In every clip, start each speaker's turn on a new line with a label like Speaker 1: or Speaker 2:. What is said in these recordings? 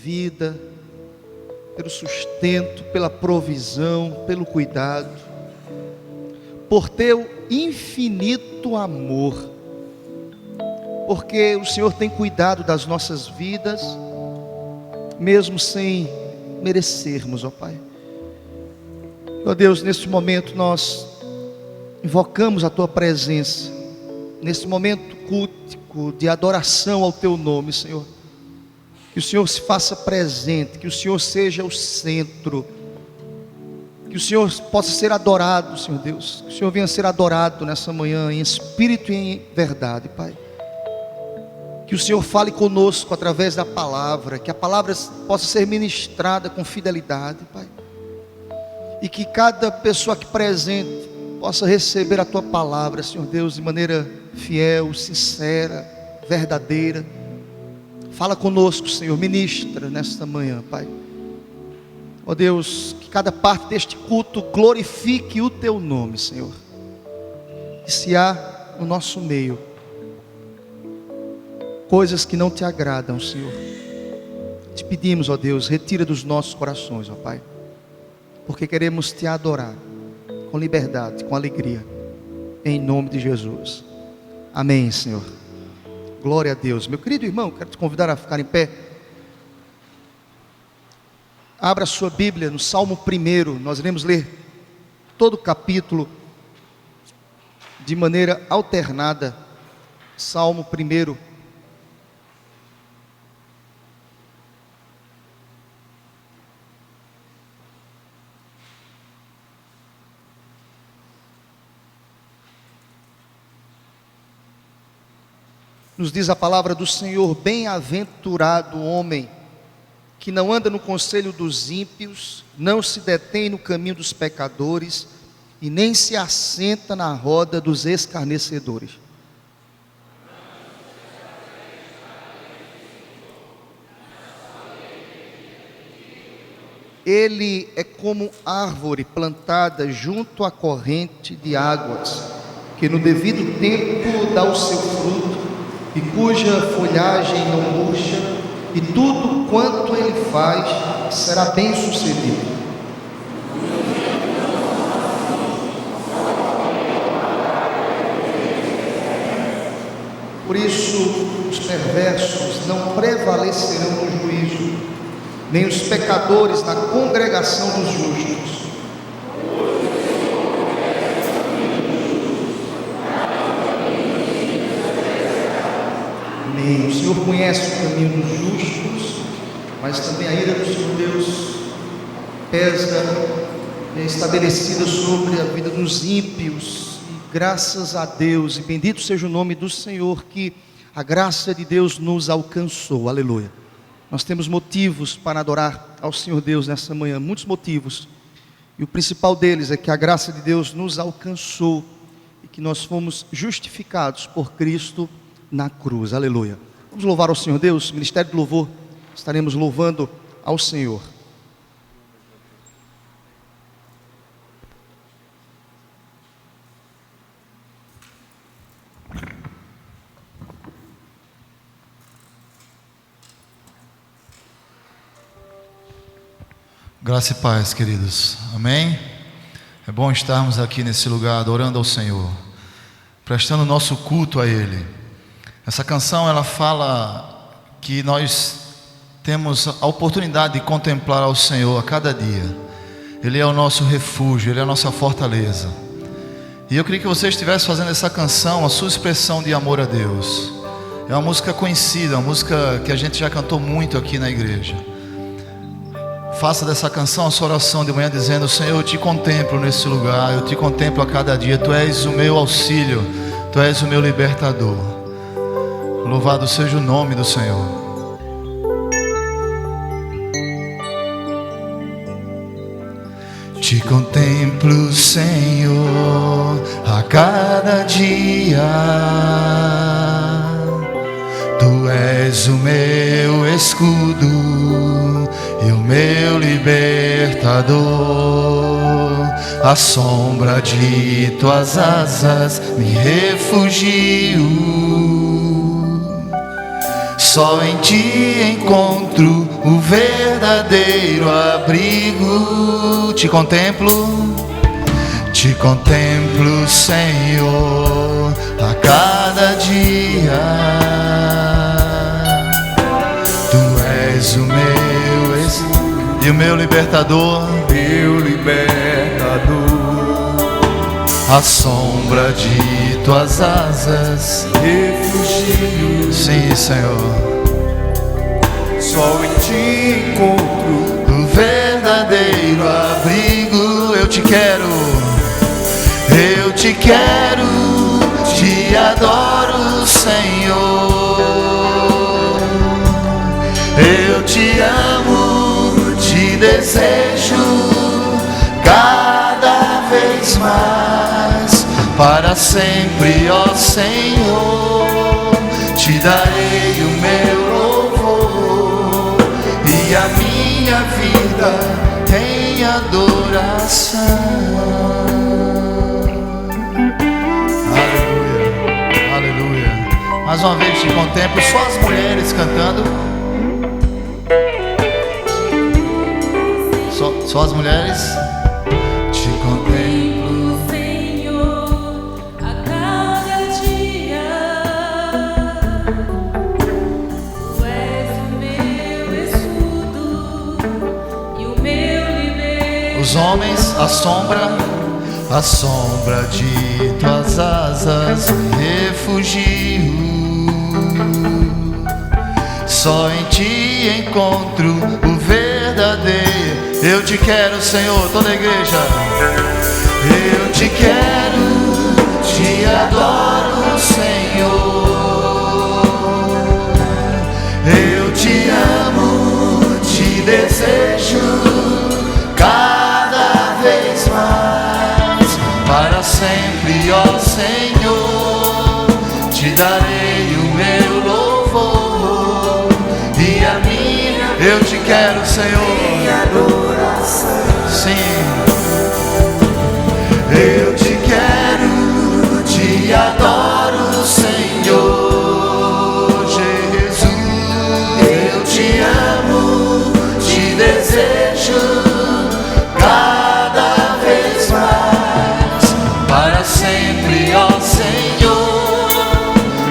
Speaker 1: vida, pelo sustento, pela provisão, pelo cuidado, por teu infinito amor, porque o Senhor tem cuidado das nossas vidas, mesmo sem merecermos, ó Pai. Ó Deus, neste momento nós invocamos a Tua presença, nesse momento cultico de adoração ao Teu nome, Senhor. Que o Senhor se faça presente, que o Senhor seja o centro, que o Senhor possa ser adorado, Senhor Deus, que o Senhor venha ser adorado nessa manhã, em espírito e em verdade, Pai. Que o Senhor fale conosco através da palavra, que a palavra possa ser ministrada com fidelidade, Pai. E que cada pessoa aqui presente possa receber a Tua palavra, Senhor Deus, de maneira fiel, sincera, verdadeira. Fala conosco, Senhor, ministra nesta manhã, Pai. Ó Deus, que cada parte deste culto glorifique o Teu nome, Senhor. E se há no nosso meio coisas que não Te agradam, Senhor, te pedimos, ó Deus, retira dos nossos corações, ó Pai, porque queremos Te adorar com liberdade, com alegria, em nome de Jesus. Amém, Senhor. Glória a Deus. Meu querido irmão, quero te convidar a ficar em pé. Abra a sua Bíblia no Salmo 1. Nós iremos ler todo o capítulo de maneira alternada. Salmo 1. Nos diz a palavra do Senhor: bem-aventurado o homem que não anda no conselho dos ímpios, não se detém no caminho dos pecadores e nem se assenta na roda dos escarnecedores. Ele é como árvore plantada junto à corrente de águas, que no devido tempo dá o seu fruto, e cuja folhagem não murcha, e tudo quanto ele faz será bem sucedido. Por isso os perversos não prevalecerão no juízo, nem os pecadores na congregação dos justos. O Senhor conhece o caminho dos justos, mas também a ira do Senhor Deus pesa, é estabelecida sobre a vida dos ímpios. E graças a Deus, e bendito seja o nome do Senhor, que a graça de Deus nos alcançou. Aleluia. Nós temos motivos para adorar ao Senhor Deus nessa manhã, muitos motivos, e o principal deles é que a graça de Deus nos alcançou e que nós fomos justificados por Cristo na cruz. Aleluia. Vamos louvar ao Senhor Deus. Ministério do Louvor, estaremos louvando ao Senhor.
Speaker 2: Graça e paz, queridos. Amém? É bom estarmos aqui nesse lugar adorando ao Senhor, prestando nosso culto a Ele. Essa canção, ela fala que nós temos a oportunidade de contemplar ao Senhor a cada dia. Ele é o nosso refúgio, Ele é a nossa fortaleza. E eu queria que você estivesse fazendo essa canção a sua expressão de amor a Deus. É uma música conhecida, uma música que a gente já cantou muito aqui na igreja. Faça dessa canção a sua oração de manhã, dizendo: Senhor, eu te contemplo nesse lugar, eu te contemplo a cada dia. Tu és o meu auxílio, Tu és o meu libertador. Louvado seja o nome do Senhor. Te contemplo, Senhor, a cada dia. Tu és o meu escudo e o meu libertador. À sombra de tuas asas me refugio. Só em ti encontro o verdadeiro abrigo. Te contemplo, Senhor, a cada dia. Tu és o meu e o meu libertador, a sombra de tuas asas, refugio. Sim, Senhor,
Speaker 3: só em ti encontro
Speaker 2: o verdadeiro abrigo. Eu te quero, te adoro, Senhor. Eu te amo, te desejo cada vez mais. Para sempre, ó Senhor, te darei o meu louvor e a minha vida em adoração. Mais uma vez te contemplo, só as mulheres cantando. Só as mulheres. Te contemplo,
Speaker 4: Senhor, a cada dia. Tu és o meu escudo e o meu libertador.
Speaker 2: os homens, a sombra de tuas asas, refugio. Só em ti encontro o verdadeiro. Eu te quero, Senhor, toda a igreja. Eu te quero, te adoro, Senhor. Eu te amo, te desejo cada vez mais. Para sempre, ó Senhor, te darei o meu louvor e a minha. Eu te quero, Senhor. Sim, eu te quero, te adoro, Senhor Jesus. Eu te amo, te desejo cada vez mais. Para sempre, ó Senhor,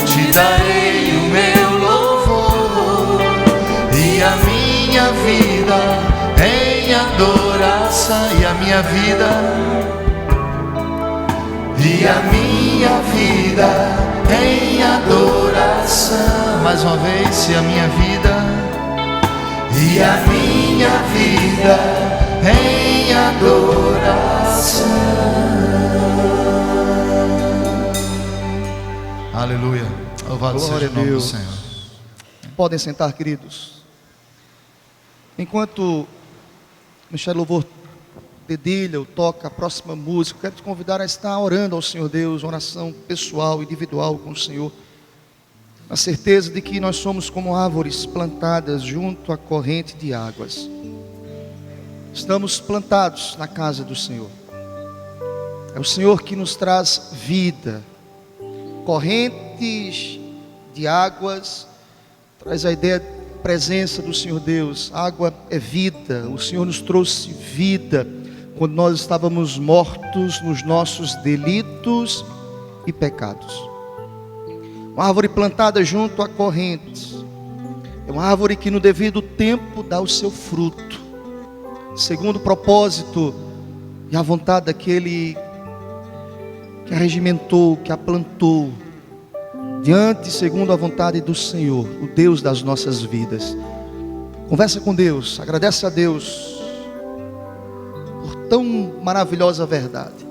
Speaker 2: te darei o meu louvor e a minha vida em adoração. E a minha vida, e a minha vida em adoração. Mais uma vez, e a minha vida, e a minha vida em adoração. Aleluia. Louvado seja o nome do Senhor.
Speaker 1: Podem sentar, queridos. Enquanto o Ministério Louvor dedilha ou toca a próxima música, quero te convidar a estar orando ao Senhor Deus, uma oração pessoal, individual com o Senhor, na certeza de que nós somos como árvores plantadas junto à corrente de águas. Estamos plantados na casa do Senhor. É o Senhor que nos traz vida. Correntes de águas traz a ideia de presença do Senhor Deus. Água é vida. O Senhor nos trouxe vida quando nós estávamos mortos nos nossos delitos e pecados. Uma árvore plantada junto a correntes é uma árvore que no devido tempo dá o seu fruto, segundo o propósito e a vontade daquele que a regimentou, que a plantou, diante, segundo a vontade do Senhor, o Deus das nossas vidas. Conversa com Deus, agradece a Deus por tão maravilhosa verdade.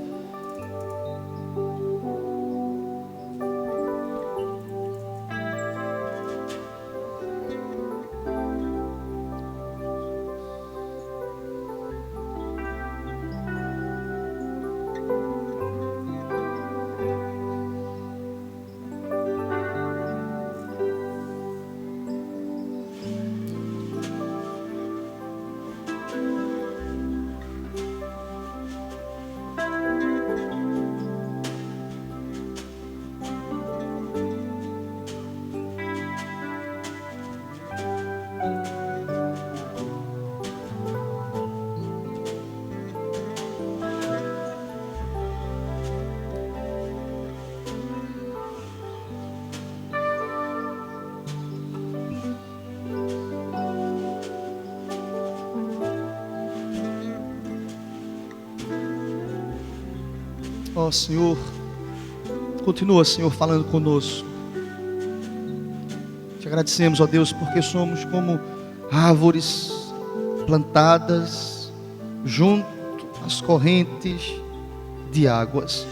Speaker 1: Ó Senhor, continua, Senhor, falando conosco. Te agradecemos, ó Deus, porque somos como árvores plantadas junto às correntes de águas.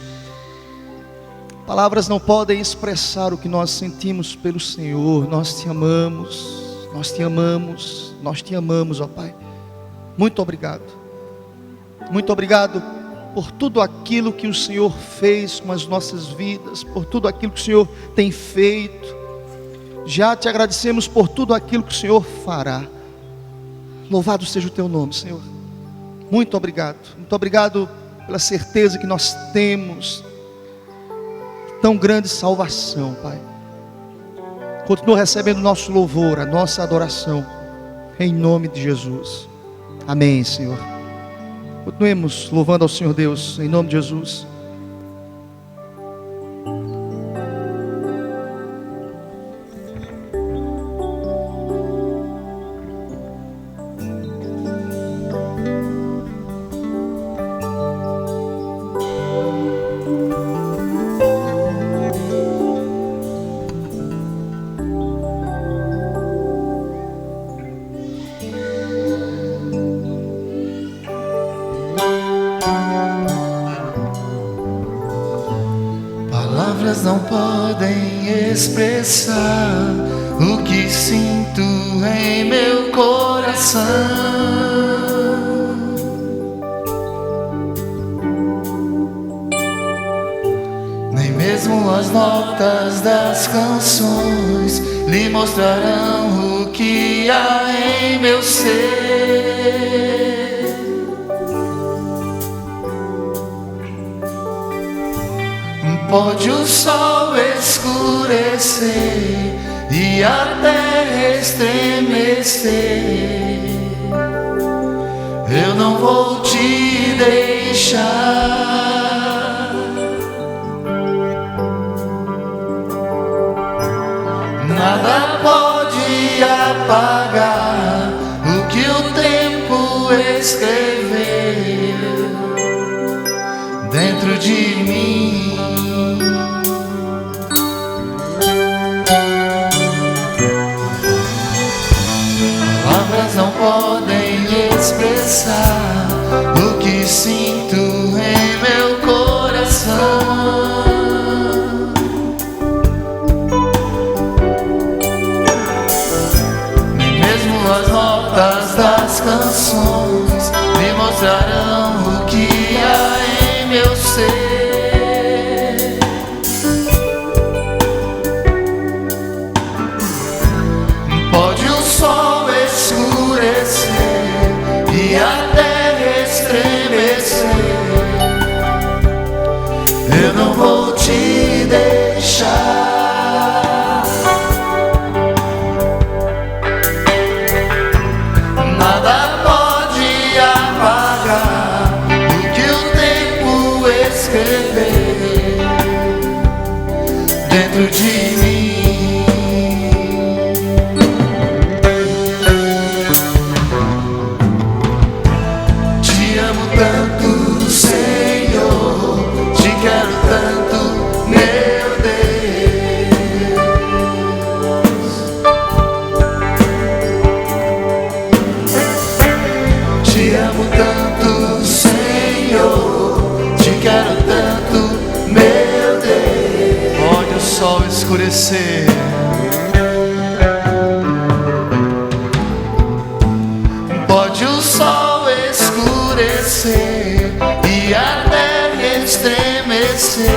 Speaker 1: Palavras não podem expressar o que nós sentimos pelo Senhor. Nós te amamos, nós te amamos, nós te amamos, ó Pai. Muito obrigado. Muito obrigado por tudo aquilo que o Senhor fez com as nossas vidas, por tudo aquilo que o Senhor tem feito. Já te agradecemos por tudo aquilo que o Senhor fará. Louvado seja o teu nome, Senhor. Muito obrigado. Muito obrigado pela certeza que nós temos. Tão grande salvação, Pai. Continua recebendo nosso louvor, a nossa adoração, em nome de Jesus. Amém, Senhor. Continuemos louvando ao Senhor Deus, em nome de Jesus.
Speaker 2: Palavras não podem expressar o que sinto em meu coração. Nem mesmo as notas das canções lhe mostrarão o que há em meu ser. Pode o sol escurecer e a terra estremecer, eu não vou te deixar. Nada pode apagar o que o tempo escreveu dentro de mim. Palavras não podem expressar o que sinto em meu coração. Nem mesmo as notas das canções me mostrarão o que há em meu ser. Pode o sol escurecer e a terra estremecer, eu não vou te deixar. Nada pode apagar o que o tempo escreveu dentro de mim. Tanto, Senhor, te quero tanto, meu Deus. Te amo tanto, Senhor, te quero tanto, meu Deus. Pode o sol escurecer, pode o sol escurecer e a terra estremecer,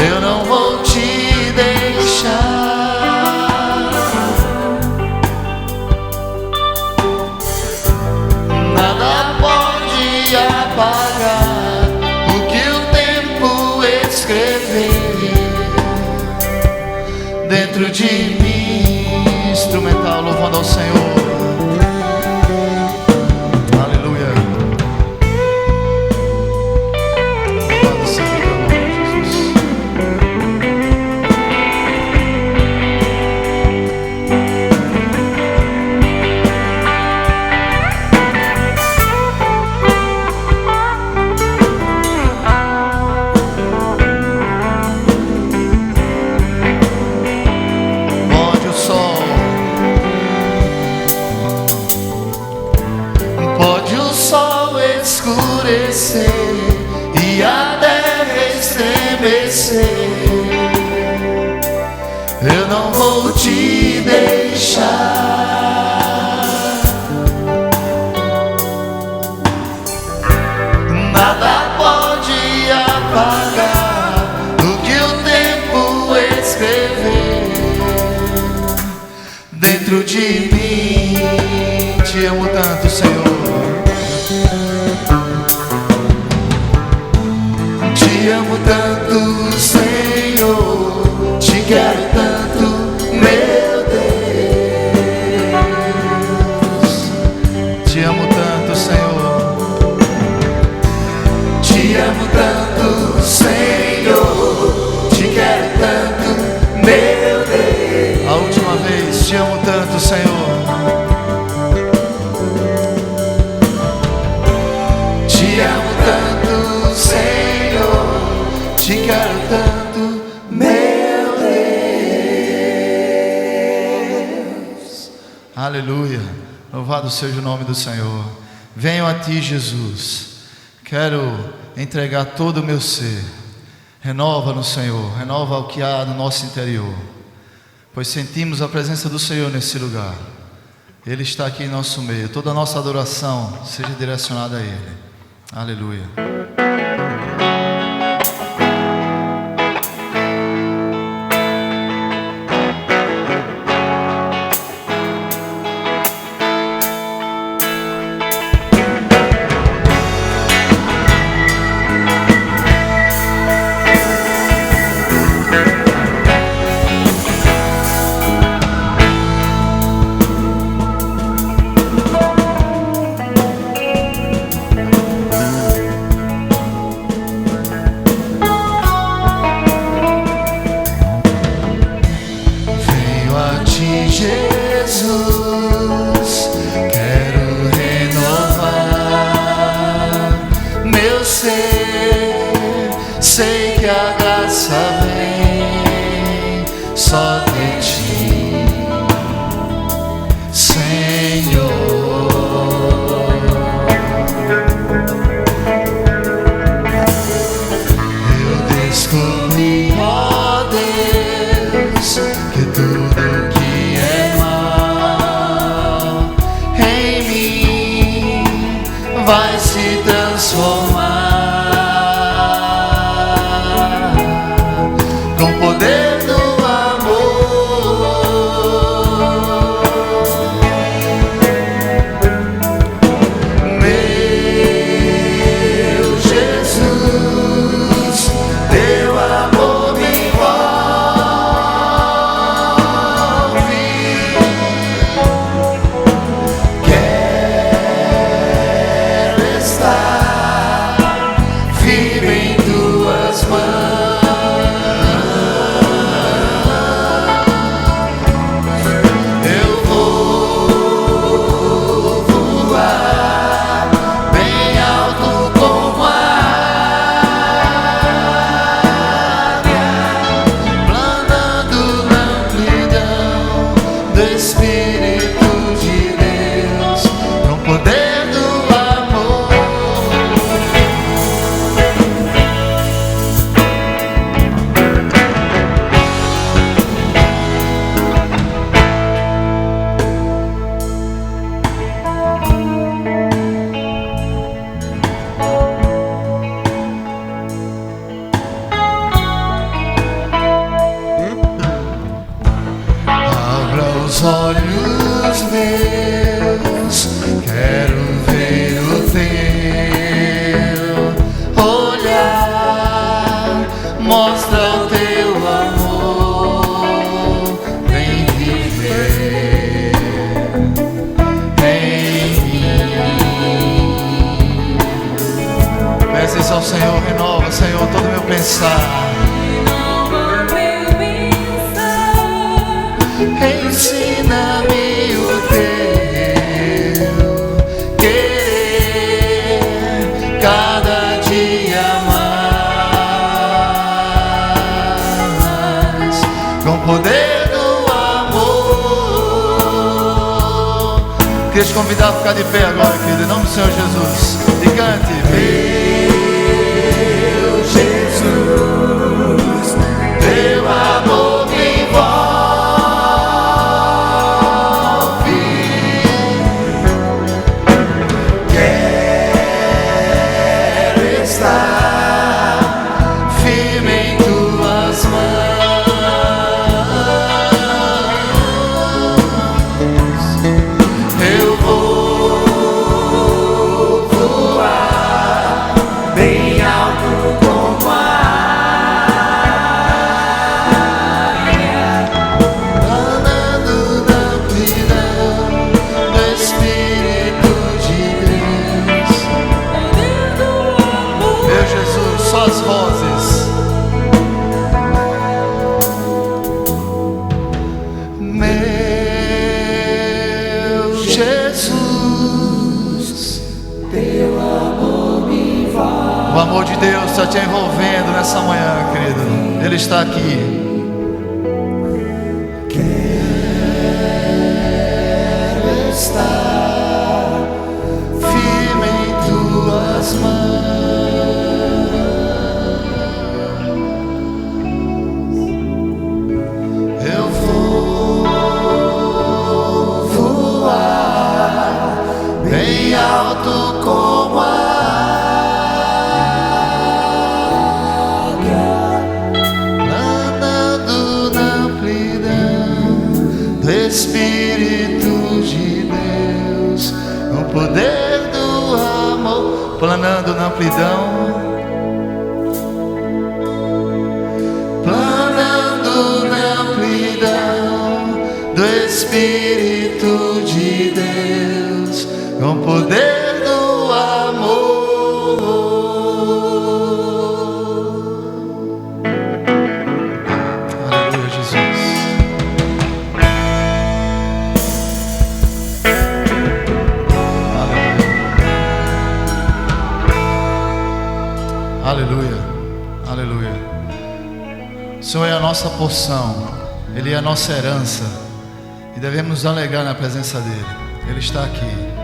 Speaker 2: eu não vou te deixar. Nada pode apagar o que o tempo escreveu dentro de mim. Instrumental louvando ao Senhor. eu não vou te deixar. Nada pode apagar o que o tempo escrever dentro de mim. Te amo tanto, Senhor. Te amo tanto, Senhor. Te quero tanto, meu Deus. Te amo tanto, Senhor. Te amo tanto, Senhor. Te quero tanto, meu Deus. A última vez, te amo tanto, Senhor. Te amo tanto, Senhor. Te quero tanto, meu Deus. Aleluia. Louvado seja o nome do Senhor. Venho a ti, Jesus. Quero entregar todo o meu ser. Renova no Senhor. Renova o que há no nosso interior. Pois sentimos a presença do Senhor nesse lugar. Ele está aqui em nosso meio. Toda a nossa adoração seja direcionada a Ele. Aleluia. Jesus, quero renovar meu ser. Sei que a graça vem só de ti, Senhor. Eu descobri, ó Deus, que tudo que vai se transformar com o poder do amor. Meu Jesus, teu amor me envolve. Olhos meus, quero ver o teu olhar, mostra o teu amor, vem viver em mim. Peça isso ao Senhor, renova, Senhor, todo o meu pensar. Ensina-me o teu querer, cada dia mais, com o poder do amor. Queria te convidar a ficar de pé agora, querido, em nome do Senhor Jesus, e cante. Meu Jesus, teu amor me envolve. Jesus, teu amor me envolve. O amor de Deus está te envolvendo nessa manhã, querido. Ele está aqui. Quero estar firme em tuas mãos. Eu vou voar bem alto como a águia, andando na amplidão do Espírito de Deus, no poder do amor, planando na amplidão, planando na amplidão do Espírito de Deus, com o poder do amor. Aleluia, Jesus. Aleluia. Aleluia. Aleluia. O Senhor é a nossa porção, Ele é a nossa herança, e devemos nos alegrar na presença dEle. Ele está aqui.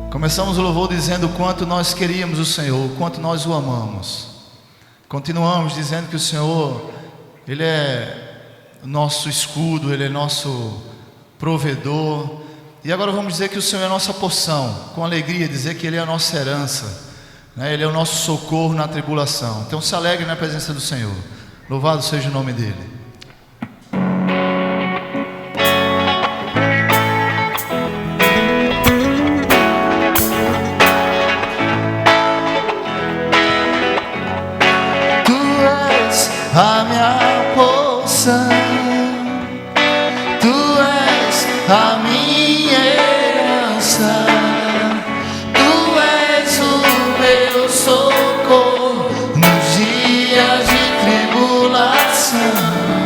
Speaker 2: Começamos o louvor dizendo o quanto nós queríamos o Senhor, o quanto nós o amamos. Continuamos dizendo que o Senhor, Ele é nosso escudo, Ele é nosso provedor. E agora vamos dizer que o Senhor é a nossa porção, com alegria, dizer que Ele é a nossa herança, né? Ele é o nosso socorro na tribulação. Então se alegre na presença do Senhor. Louvado seja o nome dEle. A minha porção, Tu és a minha herança, Tu és o meu socorro nos dias de tribulação.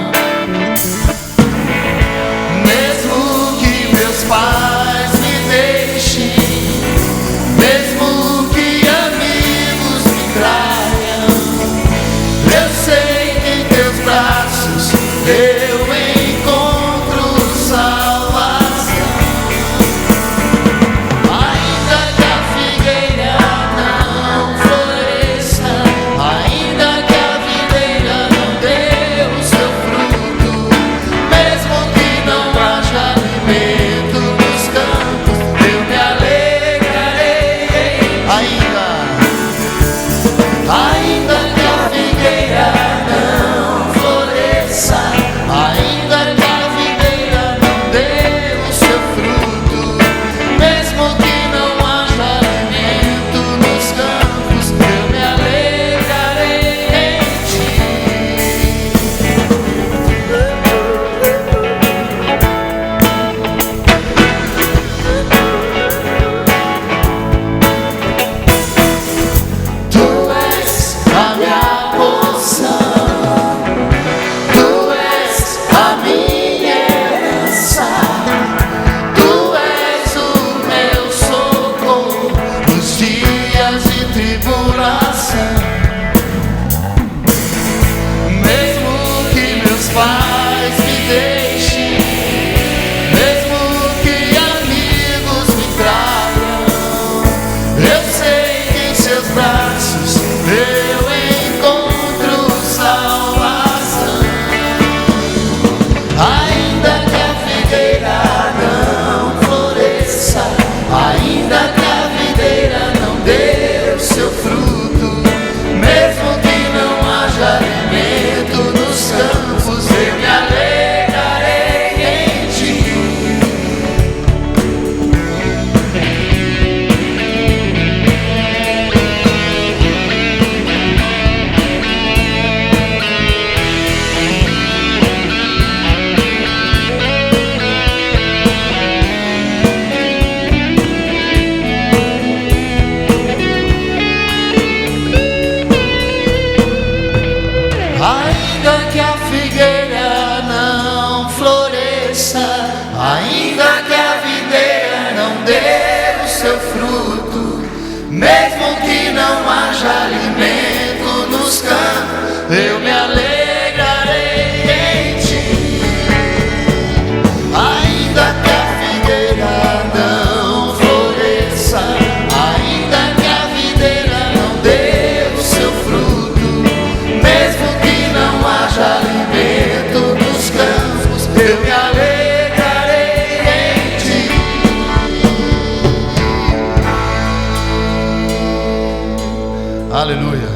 Speaker 2: Aleluia.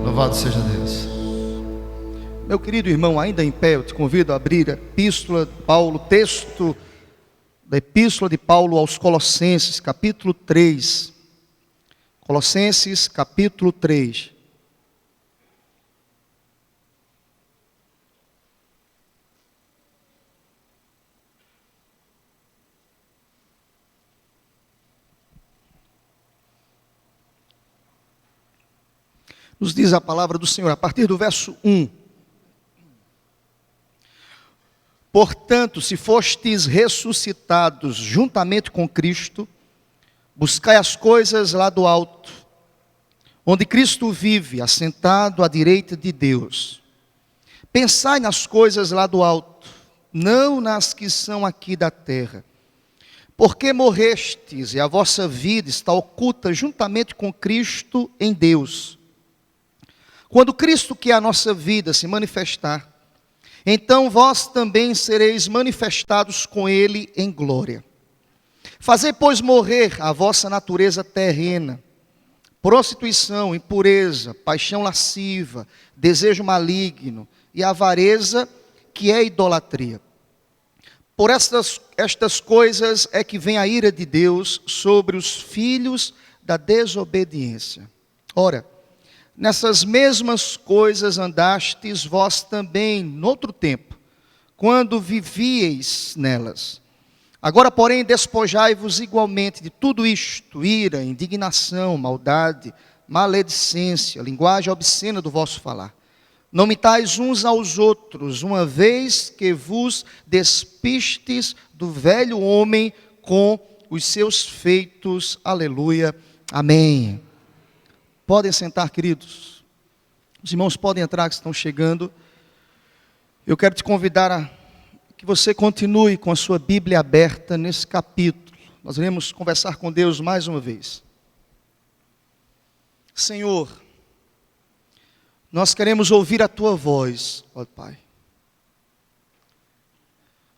Speaker 2: Louvado seja Deus.
Speaker 1: Meu querido irmão, ainda em pé, eu te convido a abrir a epístola de Paulo, texto da epístola de Paulo aos Colossenses, capítulo 3. Colossenses, capítulo 3. Nos diz a palavra do Senhor, a partir do verso 1. Portanto, se fostes ressuscitados juntamente com Cristo, buscai as coisas lá do alto, onde Cristo vive, assentado à direita de Deus. Pensai nas coisas lá do alto, não nas que são aqui da terra. Porque morrestes e a vossa vida está oculta juntamente com Cristo em Deus. Quando Cristo, que é a nossa vida, se manifestar, então vós também sereis manifestados com Ele em glória. Fazei, pois, morrer a vossa natureza terrena, prostituição, impureza, paixão lasciva, desejo maligno e avareza, que é idolatria. Por estas coisas é que vem a ira de Deus sobre os filhos da desobediência. Ora, nessas mesmas coisas andastes vós também noutro tempo, quando vivieis nelas. Agora, porém, despojai-vos igualmente de tudo isto: ira, indignação, maldade, maledicência, linguagem obscena do vosso falar. Não mitais uns aos outros, uma vez que vos despistes do velho homem com os seus feitos. Aleluia. Amém. Podem sentar, queridos. Os irmãos podem entrar que estão chegando. Eu quero te convidar a que você continue com a sua Bíblia aberta nesse capítulo. Nós iremos conversar com Deus mais uma vez. Senhor, nós queremos ouvir a Tua voz, ó Pai.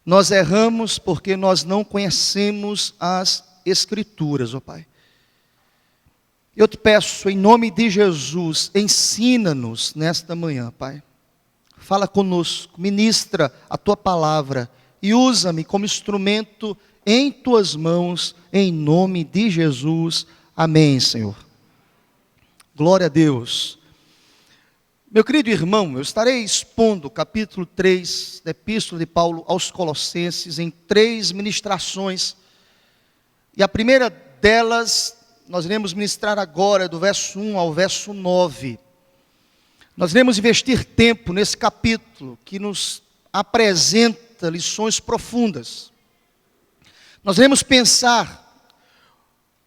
Speaker 1: Nós erramos porque nós não conhecemos as Escrituras, ó Pai. Eu te peço, em nome de Jesus, ensina-nos nesta manhã, Pai. Fala conosco, ministra a Tua palavra e usa-me como instrumento em Tuas mãos, em nome de Jesus. Amém, Senhor. Glória a Deus. Meu querido irmão, eu estarei expondo o capítulo 3 da Epístola de Paulo aos Colossenses em 3 ministrações. E a primeira delas nós iremos ministrar agora do verso 1 ao verso 9. Nós iremos investir tempo nesse capítulo que nos apresenta lições profundas. Nós iremos pensar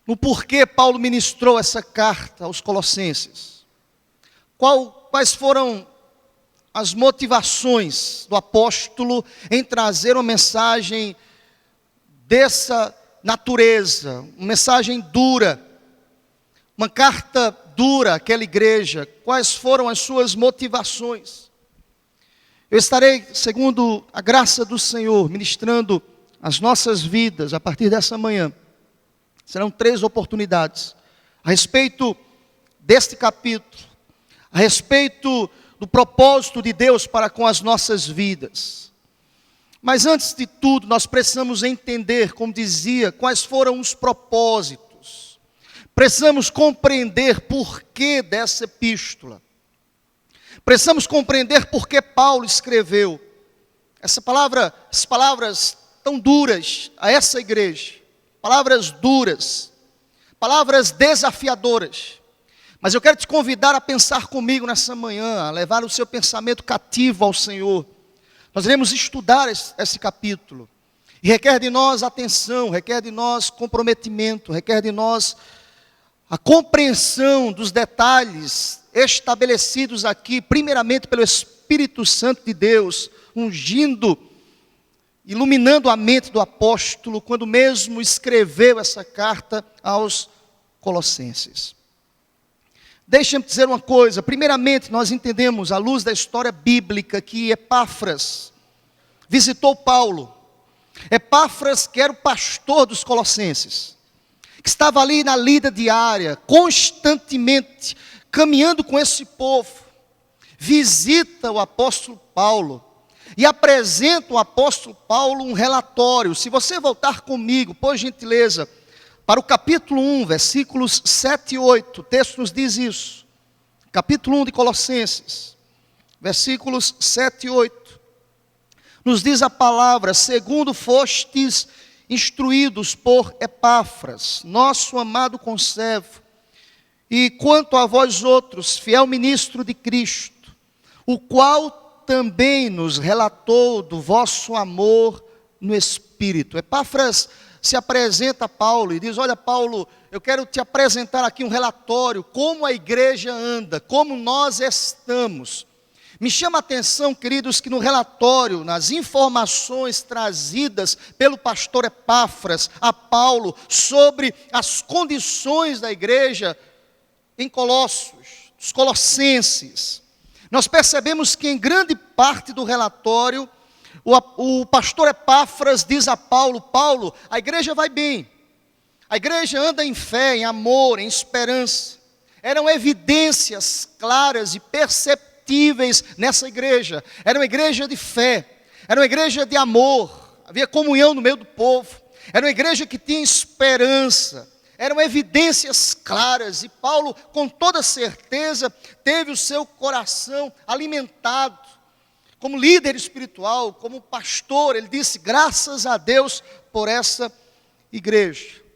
Speaker 1: no porquê Paulo ministrou essa carta aos Colossenses. Quais foram as motivações do apóstolo em trazer uma mensagem dessa natureza, uma mensagem dura, uma carta dura àquela igreja. Quais foram as suas motivações? Eu estarei, segundo a graça do Senhor, ministrando as nossas vidas a partir dessa manhã. Serão 3 oportunidades a respeito deste capítulo, a respeito do propósito de Deus para com as nossas vidas. Mas antes de tudo, nós precisamos entender, como dizia, quais foram os propósitos. Precisamos compreender por que dessa epístola. Precisamos compreender por que Paulo escreveu essas palavras tão duras a essa igreja. Palavras duras, palavras desafiadoras. Mas eu quero te convidar a pensar comigo nessa manhã, a levar o seu pensamento cativo ao Senhor. Nós iremos estudar esse capítulo. E requer de nós atenção, requer de nós comprometimento, requer de nós a compreensão dos detalhes estabelecidos aqui, primeiramente pelo Espírito Santo de Deus, ungindo, iluminando a mente do apóstolo, quando mesmo escreveu essa carta aos Colossenses. Deixa-me dizer uma coisa. Primeiramente, nós entendemos, à luz da história bíblica, que Epáfras visitou Paulo. Epáfras, que era o pastor dos Colossenses, que estava ali na lida diária, constantemente caminhando com esse povo, visita o apóstolo Paulo e apresenta ao apóstolo Paulo um relatório. Se você voltar comigo, por gentileza, para o capítulo 1, versículos 7 e 8, o texto nos diz isso. Capítulo 1 de Colossenses, versículos 7 e 8. Nos diz a palavra: segundo fostes instruídos por Epáfras, nosso amado conservo, e quanto a vós outros, fiel ministro de Cristo, o qual também nos relatou do vosso amor no Espírito. Epáfras se apresenta a Paulo e diz: olha, Paulo, eu quero te apresentar aqui um relatório, como a igreja anda, como nós estamos. Me chama a atenção, queridos, que no relatório, nas informações trazidas pelo pastor Epáfras a Paulo sobre as condições da igreja em Colossos, os colossenses, nós percebemos que em grande parte do relatório, o pastor Epáfras diz a Paulo: Paulo, a igreja vai bem, a igreja anda em fé, em amor, em esperança. Eram evidências claras e perceptíveis nessa igreja. Era uma igreja de fé, era uma igreja de amor, havia comunhão no meio do povo, era uma igreja que tinha esperança. Eram evidências claras, e Paulo, com toda certeza, teve o seu coração alimentado. Como líder espiritual, como pastor, ele disse: graças a Deus por essa igreja.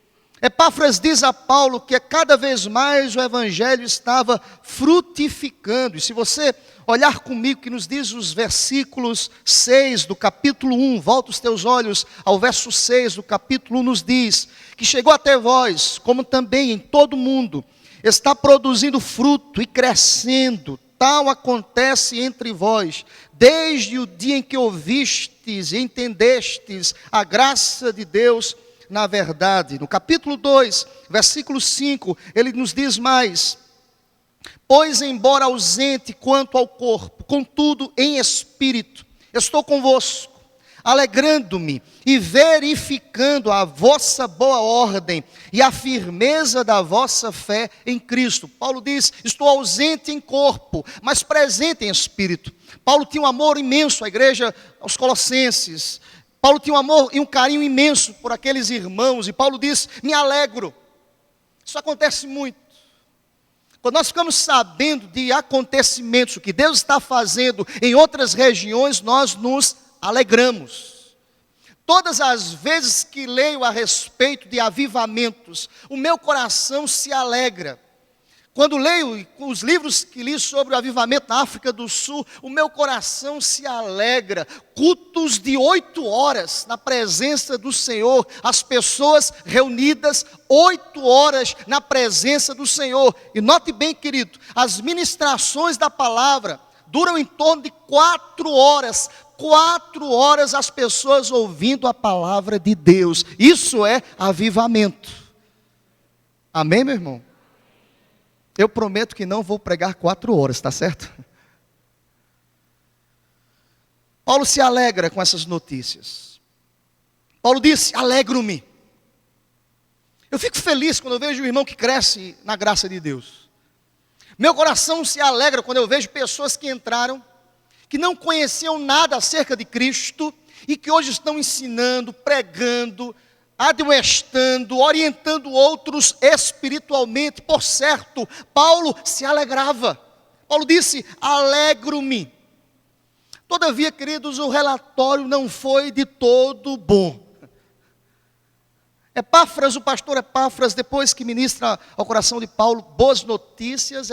Speaker 1: Epáfras diz a Paulo que cada vez mais o evangelho estava frutificando. E se você olhar comigo, que nos diz os versículos 6 do capítulo 1, volta os teus olhos ao verso 6 do capítulo 1, nos diz que chegou até vós, como também em todo o mundo, está produzindo fruto e crescendo. Tal acontece entre vós, desde o dia em que ouvistes e entendestes a graça de Deus na verdade. No capítulo 2, versículo 5, ele nos diz mais: pois embora ausente quanto ao corpo, contudo em espírito, estou convosco, alegrando-me e verificando a vossa boa ordem e a firmeza da vossa fé em Cristo. Paulo diz: estou ausente em corpo, mas presente em espírito. Paulo tinha um amor imenso à igreja, aos colossenses. Paulo tinha um amor e um carinho imenso por aqueles irmãos, e Paulo diz: me alegro. Isso acontece muito. Quando nós ficamos sabendo de acontecimentos, o que Deus está fazendo em outras regiões, nós nos alegramos. Todas as vezes que leio a respeito de avivamentos, o meu coração se alegra. Quando leio os livros que li sobre o avivamento na África do Sul, o meu coração se alegra. Cultos de 8 horas na presença do Senhor, as pessoas reunidas 8 horas na presença do Senhor. E note bem, querido, as ministrações da palavra duram em torno de 4 horas. 4 horas as pessoas ouvindo a palavra de Deus. Isso é avivamento. Amém, meu irmão? Eu prometo que não vou pregar 4 horas, está certo? Paulo se alegra com essas notícias. Paulo disse: alegro-me. Eu fico feliz quando eu vejo um irmão que cresce na graça de Deus. Meu coração se alegra quando eu vejo pessoas que entraram, que não conheciam nada acerca de Cristo, e que hoje estão ensinando, pregando, admoestando, orientando outros espiritualmente. Por certo, Paulo se alegrava. Paulo disse: alegro-me. Todavia, queridos, o relatório não foi de todo bom. Epáfras, o pastor Epáfras, depois que ministra ao coração de Paulo boas notícias,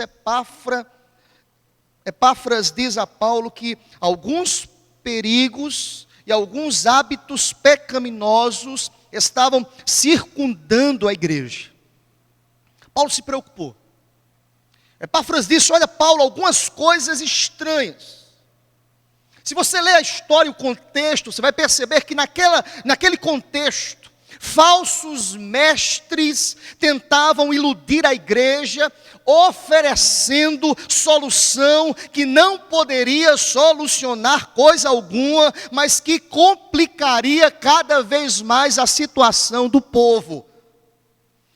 Speaker 1: Epáfras diz a Paulo que alguns perigos e alguns hábitos pecaminosos estavam circundando a igreja. Paulo se preocupou. Epáfras disse: olha, Paulo, algumas coisas estranhas. Se você ler a história e o contexto, você vai perceber que naquele contexto, falsos mestres tentavam iludir a igreja, oferecendo solução que não poderia solucionar coisa alguma, mas que complicaria cada vez mais a situação do povo.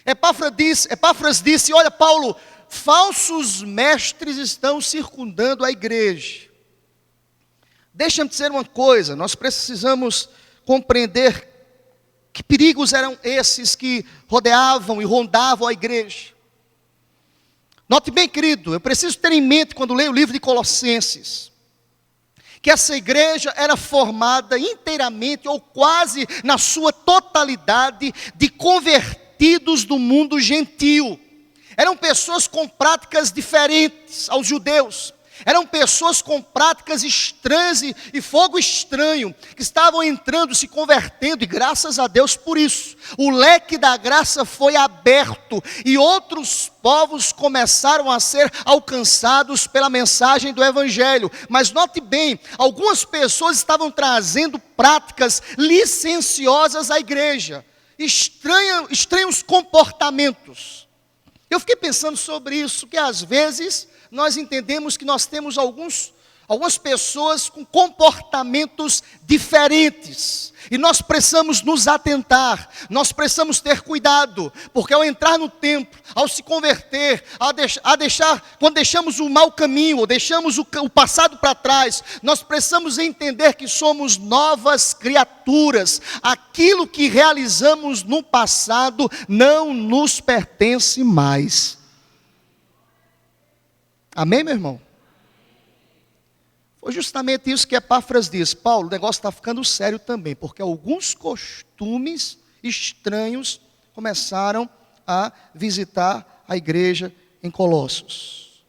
Speaker 1: Epáfras disse: olha, Paulo, falsos mestres estão circundando a igreja. Deixa-me dizer uma coisa, nós precisamos compreender que perigos eram esses que rodeavam e rondavam a igreja. Note bem, querido, eu preciso ter em mente quando leio o livro de Colossenses, que essa igreja era formada inteiramente ou quase na sua totalidade de convertidos do mundo gentil. Eram pessoas com práticas diferentes aos judeus. Eram pessoas com práticas estranhas e fogo estranho, que estavam entrando, se convertendo, e graças a Deus por isso. O leque da graça foi aberto, e outros povos começaram a ser alcançados pela mensagem do Evangelho. Mas note bem, algumas pessoas estavam trazendo práticas licenciosas à igreja, estranhos comportamentos. Eu fiquei pensando sobre isso, que às vezes nós entendemos que nós temos algumas pessoas com comportamentos diferentes, e nós precisamos nos atentar, nós precisamos ter cuidado, porque ao entrar no templo, ao se converter, quando deixamos o mau caminho, ou deixamos o passado para trás, nós precisamos entender que somos novas criaturas. Aquilo que realizamos no passado não nos pertence mais. Amém, meu irmão? Foi justamente isso que Epáfras diz: Paulo, o negócio está ficando sério também, porque alguns costumes estranhos começaram a visitar a igreja em Colossos.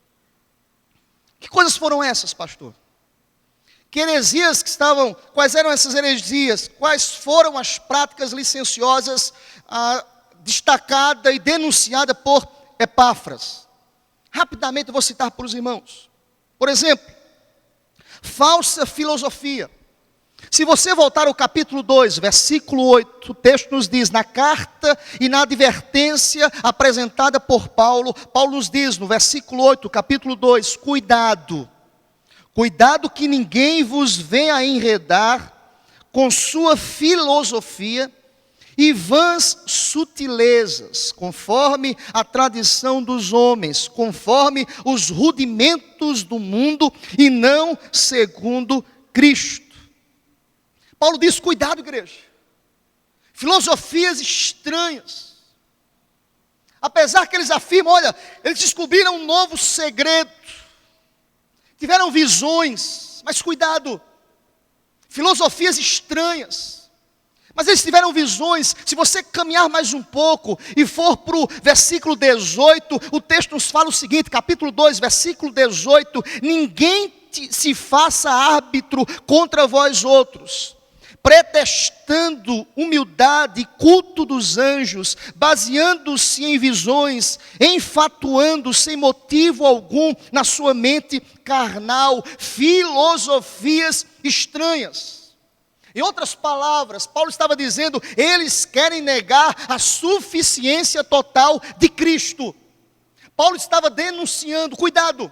Speaker 1: Que coisas foram essas, pastor? Que heresias que estavam, quais eram essas heresias? Quais foram as práticas licenciosas destacada e denunciada por Epáfras? Rapidamente eu vou citar para os irmãos. Por exemplo, falsa filosofia. Se você voltar ao capítulo 2, versículo 8, o texto nos diz: na carta e na advertência apresentada por Paulo, Paulo nos diz no versículo 8, capítulo 2, cuidado que ninguém vos venha a enredar com sua filosofia e vãs sutilezas, conforme a tradição dos homens, conforme os rudimentos do mundo, e não segundo Cristo. Paulo diz: cuidado, igreja. Filosofias estranhas. Apesar que eles afirmam, olha, eles descobriram um novo segredo, tiveram visões, mas cuidado, filosofias estranhas. Mas eles tiveram visões. Se você caminhar mais um pouco e for para o versículo 18, o texto nos fala o seguinte, capítulo 2, versículo 18: ninguém se faça árbitro contra vós outros, pretextando humildade e culto dos anjos, baseando-se em visões, enfatuando sem motivo algum na sua mente carnal, filosofias estranhas. Em outras palavras, Paulo estava dizendo, eles querem negar a suficiência total de Cristo. Paulo estava denunciando, cuidado,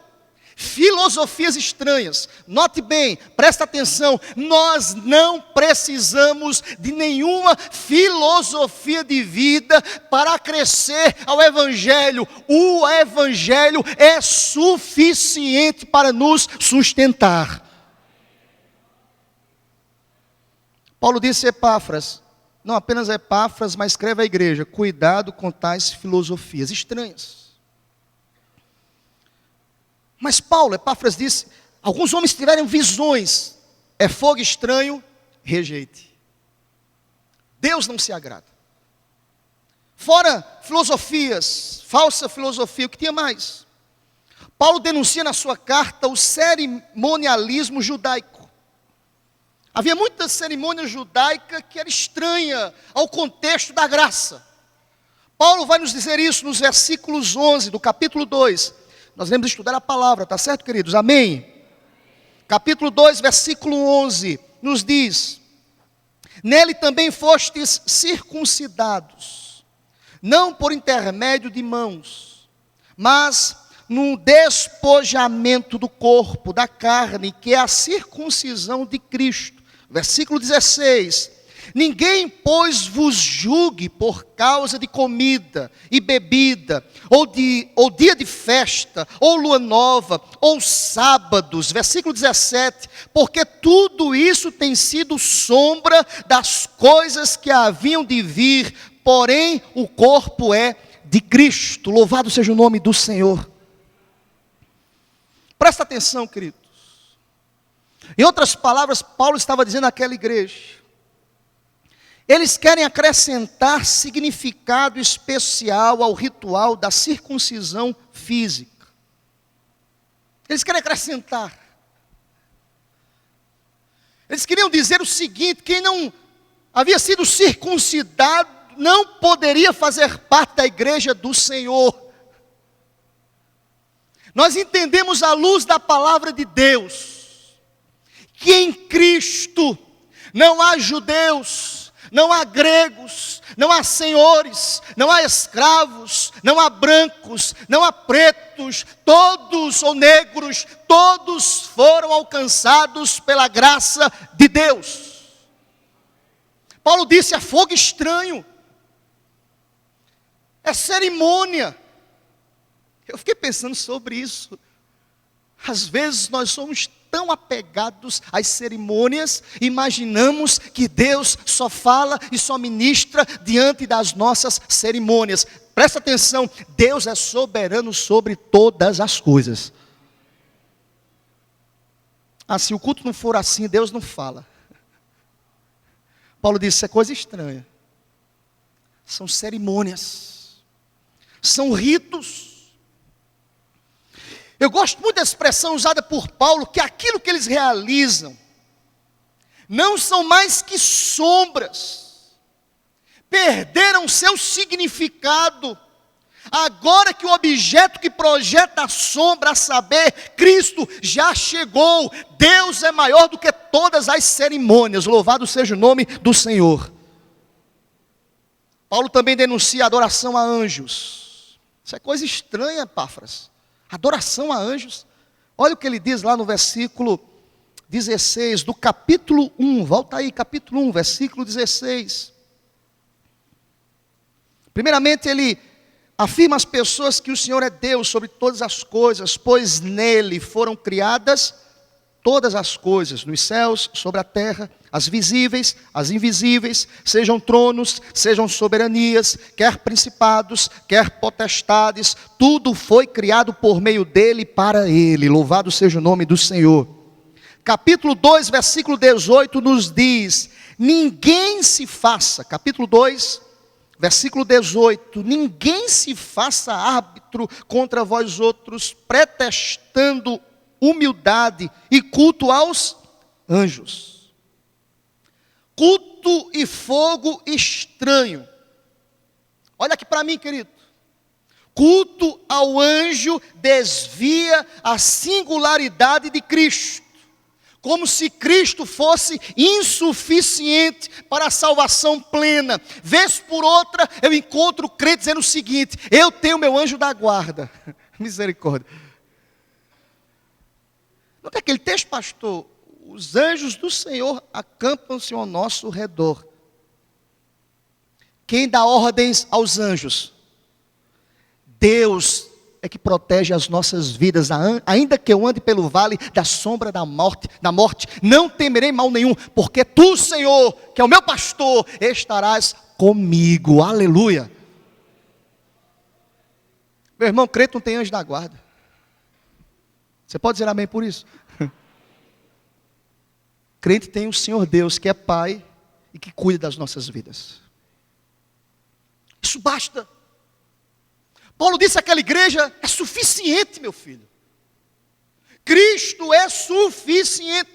Speaker 1: filosofias estranhas. Note bem, presta atenção, nós não precisamos de nenhuma filosofia de vida para crescer ao Evangelho. O Evangelho é suficiente para nos sustentar. Paulo disse a Epáfras, não apenas a Epáfras, mas escreve à igreja: cuidado com tais filosofias estranhas. Mas Paulo, Epáfras disse, alguns homens tiveram visões, é fogo estranho, rejeite. Deus não se agrada. Fora filosofias, falsa filosofia, o que tinha mais? Paulo denuncia na sua carta o cerimonialismo judaico. Havia muita cerimônia judaica que era estranha ao contexto da graça. Paulo vai nos dizer isso nos versículos 11 do capítulo 2. Nós vamos estudar a palavra, tá certo, queridos? Amém? Capítulo 2, versículo 11, nos diz: nele também fostes circuncidados, não por intermédio de mãos, mas no despojamento do corpo, da carne, que é a circuncisão de Cristo. Versículo 16: Ninguém, pois, vos julgue por causa de comida e bebida, ou dia de festa, ou lua nova, ou sábados. Versículo 17. Porque tudo isso tem sido sombra das coisas que haviam de vir, porém o corpo é de Cristo. Louvado seja o nome do Senhor. Presta atenção, queridos. Em outras palavras, Paulo estava dizendo àquela igreja: eles querem acrescentar significado especial ao ritual da circuncisão física. Eles querem acrescentar. Eles queriam dizer o seguinte: quem não havia sido circuncidado não poderia fazer parte da igreja do Senhor. Nós entendemos à luz da palavra de Deus que em Cristo não há judeus, não há gregos, não há senhores, não há escravos, não há brancos, não há pretos, todos ou negros, todos foram alcançados pela graça de Deus. Paulo disse: é fogo estranho, é cerimônia. Eu fiquei pensando sobre isso. Às vezes nós somos tão apegados às cerimônias, imaginamos que Deus só fala e só ministra diante das nossas cerimônias. Presta atenção, Deus é soberano sobre todas as coisas. Se o culto não for assim, Deus não fala. Paulo disse: isso é coisa estranha. São cerimônias, são ritos. Eu gosto muito da expressão usada por Paulo, que aquilo que eles realizam não são mais que sombras, perderam seu significado, agora que o objeto que projeta a sombra, a saber, Cristo, já chegou. Deus é maior do que todas as cerimônias, louvado seja o nome do Senhor. Paulo também denuncia a adoração a anjos. Isso é coisa estranha, Epáfras. Adoração a anjos. Olha o que ele diz lá no versículo 16 do capítulo 1. Volta aí, capítulo 1, versículo 16. Primeiramente ele afirma às pessoas que o Senhor é Deus sobre todas as coisas, pois nele foram criadas todas as coisas, nos céus, sobre a terra, as visíveis, as invisíveis, sejam tronos, sejam soberanias, quer principados, quer potestades, tudo foi criado por meio dele e para ele. Louvado seja o nome do Senhor. Capítulo 2, versículo 18 nos diz: ninguém se faça, capítulo 2, versículo 18, ninguém se faça árbitro contra vós outros, pretextando humildade e culto aos anjos. Culto e fogo estranho. Olha aqui para mim, querido. Culto ao anjo desvia a singularidade de Cristo, como se Cristo fosse insuficiente para a salvação plena. Vez por outra eu encontro crente dizendo o seguinte: eu tenho meu anjo da guarda. Misericórdia. Não tem aquele texto, pastor? Os anjos do Senhor acampam-se ao nosso redor. Quem dá ordens aos anjos? Deus é que protege as nossas vidas. Ainda que eu ande pelo vale da sombra da morte, não temerei mal nenhum, porque tu, Senhor, que é o meu pastor, estarás comigo. Aleluia. Meu irmão, crente não tem anjo da guarda. Você pode dizer amém por isso? Crente tem o Senhor Deus, que é Pai e que cuida das nossas vidas. Isso basta. Paulo disse àquela igreja: é suficiente, meu filho. Cristo é suficiente.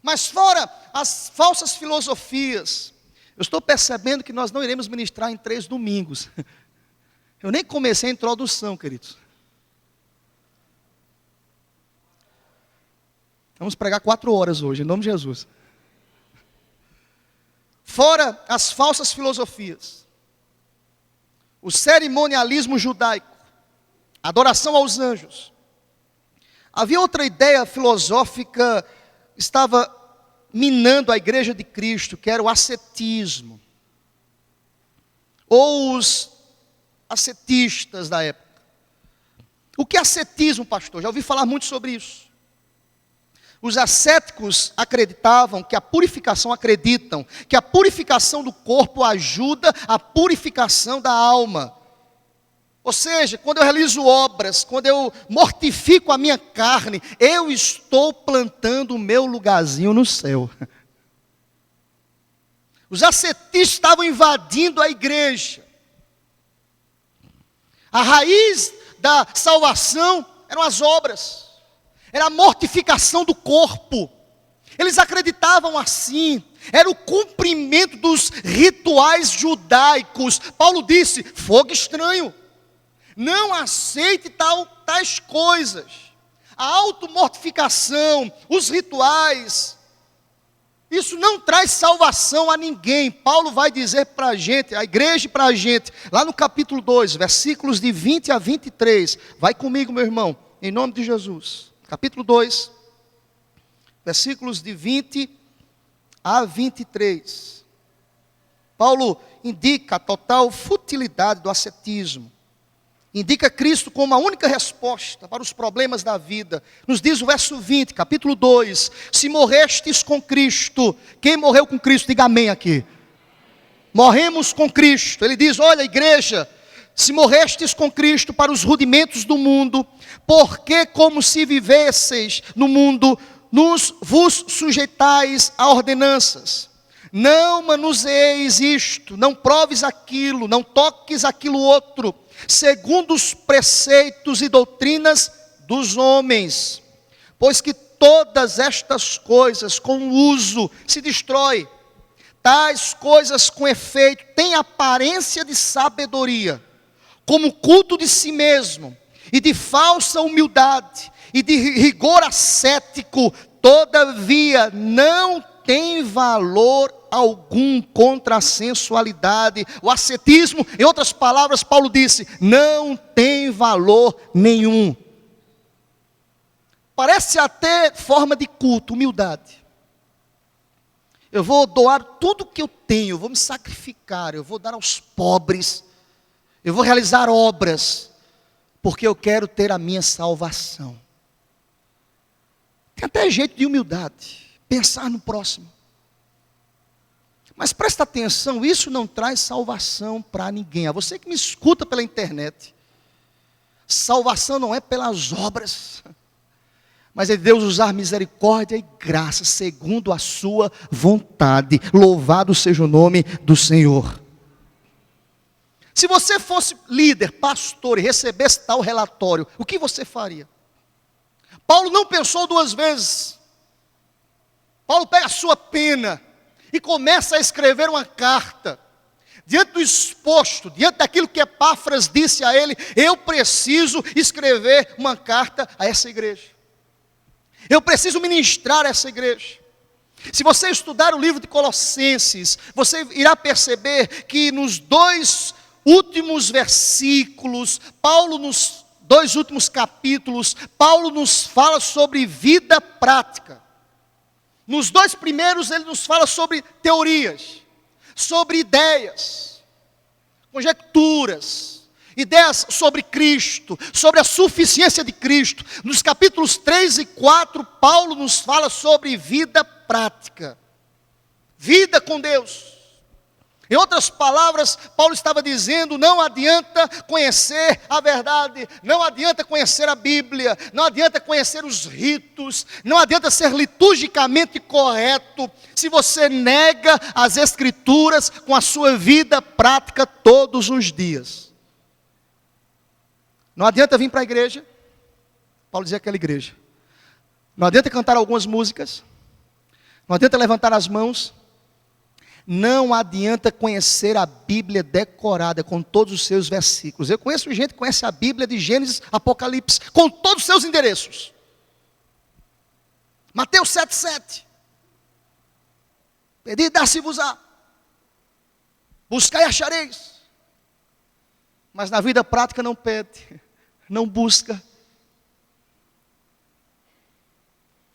Speaker 1: Mas fora as falsas filosofias, eu estou percebendo que nós não iremos ministrar em 3 domingos. Eu nem comecei a introdução, queridos. Vamos pregar 4 horas hoje, em nome de Jesus. Fora as falsas filosofias, o cerimonialismo judaico, a adoração aos anjos. Havia outra ideia filosófica que estava minando a igreja de Cristo, que era o ascetismo, ou os ascetistas da época. O que é ascetismo, pastor? Já ouvi falar muito sobre isso. Os ascéticos acreditam que a purificação do corpo ajuda a purificação da alma. Ou seja, quando eu realizo obras, quando eu mortifico a minha carne, eu estou plantando o meu lugarzinho no céu. Os ascetistas estavam invadindo a igreja. A raiz da salvação eram as obras, era a mortificação do corpo. Eles acreditavam assim, era o cumprimento dos rituais judaicos. Paulo disse: fogo estranho, não aceite tais coisas. A automortificação, os rituais, isso não traz salvação a ninguém. Paulo vai dizer para a gente, a igreja e para a gente, lá no capítulo 2, versículos de 20 a 23. Vai comigo, meu irmão, em nome de Jesus. Capítulo 2, versículos de 20 a 23. Paulo indica a total futilidade do ascetismo. Indica Cristo como a única resposta para os problemas da vida. Nos diz o verso 20, capítulo 2. Se morrestes com Cristo. Quem morreu com Cristo? Diga amém aqui. Morremos com Cristo. Ele diz: olha, igreja, se morrestes com Cristo para os rudimentos do mundo, porque como se vivesseis no mundo, vos sujeitais a ordenanças. Não manuseeis isto, não proves aquilo, não toques aquilo outro, segundo os preceitos e doutrinas dos homens, pois que todas estas coisas com uso se destrói. Tais coisas com efeito têm aparência de sabedoria, como culto de si mesmo, e de falsa humildade, e de rigor ascético, todavia não tem valor algum contra a sensualidade. O ascetismo, em outras palavras, Paulo disse, não tem valor nenhum. Parece até forma de culto, humildade. Eu vou doar tudo que eu tenho, eu vou me sacrificar, eu vou dar aos pobres, eu vou realizar obras, porque eu quero ter a minha salvação. Tem até jeito de humildade, pensar no próximo. Mas presta atenção, isso não traz salvação para ninguém. A você que me escuta pela internet, salvação não é pelas obras, mas é Deus usar misericórdia e graça, segundo a sua vontade. Louvado seja o nome do Senhor. Se você fosse líder, pastor, e recebesse tal relatório, o que você faria? Paulo não pensou duas vezes. Paulo pega a sua pena e começa a escrever uma carta. Diante do exposto, diante daquilo que Epáfras disse a ele, eu preciso escrever uma carta a essa igreja. Eu preciso ministrar a essa igreja. Se você estudar o livro de Colossenses, você irá perceber que nos dois últimos versículos, Paulo nos dois últimos capítulos, Paulo nos fala sobre vida prática. Nos dois primeiros ele nos fala sobre teorias, sobre ideias, conjecturas, ideias sobre Cristo, sobre a suficiência de Cristo. Nos capítulos 3 e 4, Paulo nos fala sobre vida prática, vida com Deus. Em outras palavras, Paulo estava dizendo, não adianta conhecer a verdade, não adianta conhecer a Bíblia, não adianta conhecer os ritos, não adianta ser liturgicamente correto, se você nega as Escrituras com a sua vida prática todos os dias. Não adianta vir para a igreja, Paulo dizia aquela igreja, não adianta cantar algumas músicas, não adianta levantar as mãos, não adianta conhecer a Bíblia decorada com todos os seus versículos. Eu conheço gente que conhece a Bíblia de Gênesis, Apocalipse, com todos os seus endereços. Mateus 7,7. Pedi e dar-se-vos-á. Buscai e achareis. Mas na vida prática não pede, não busca.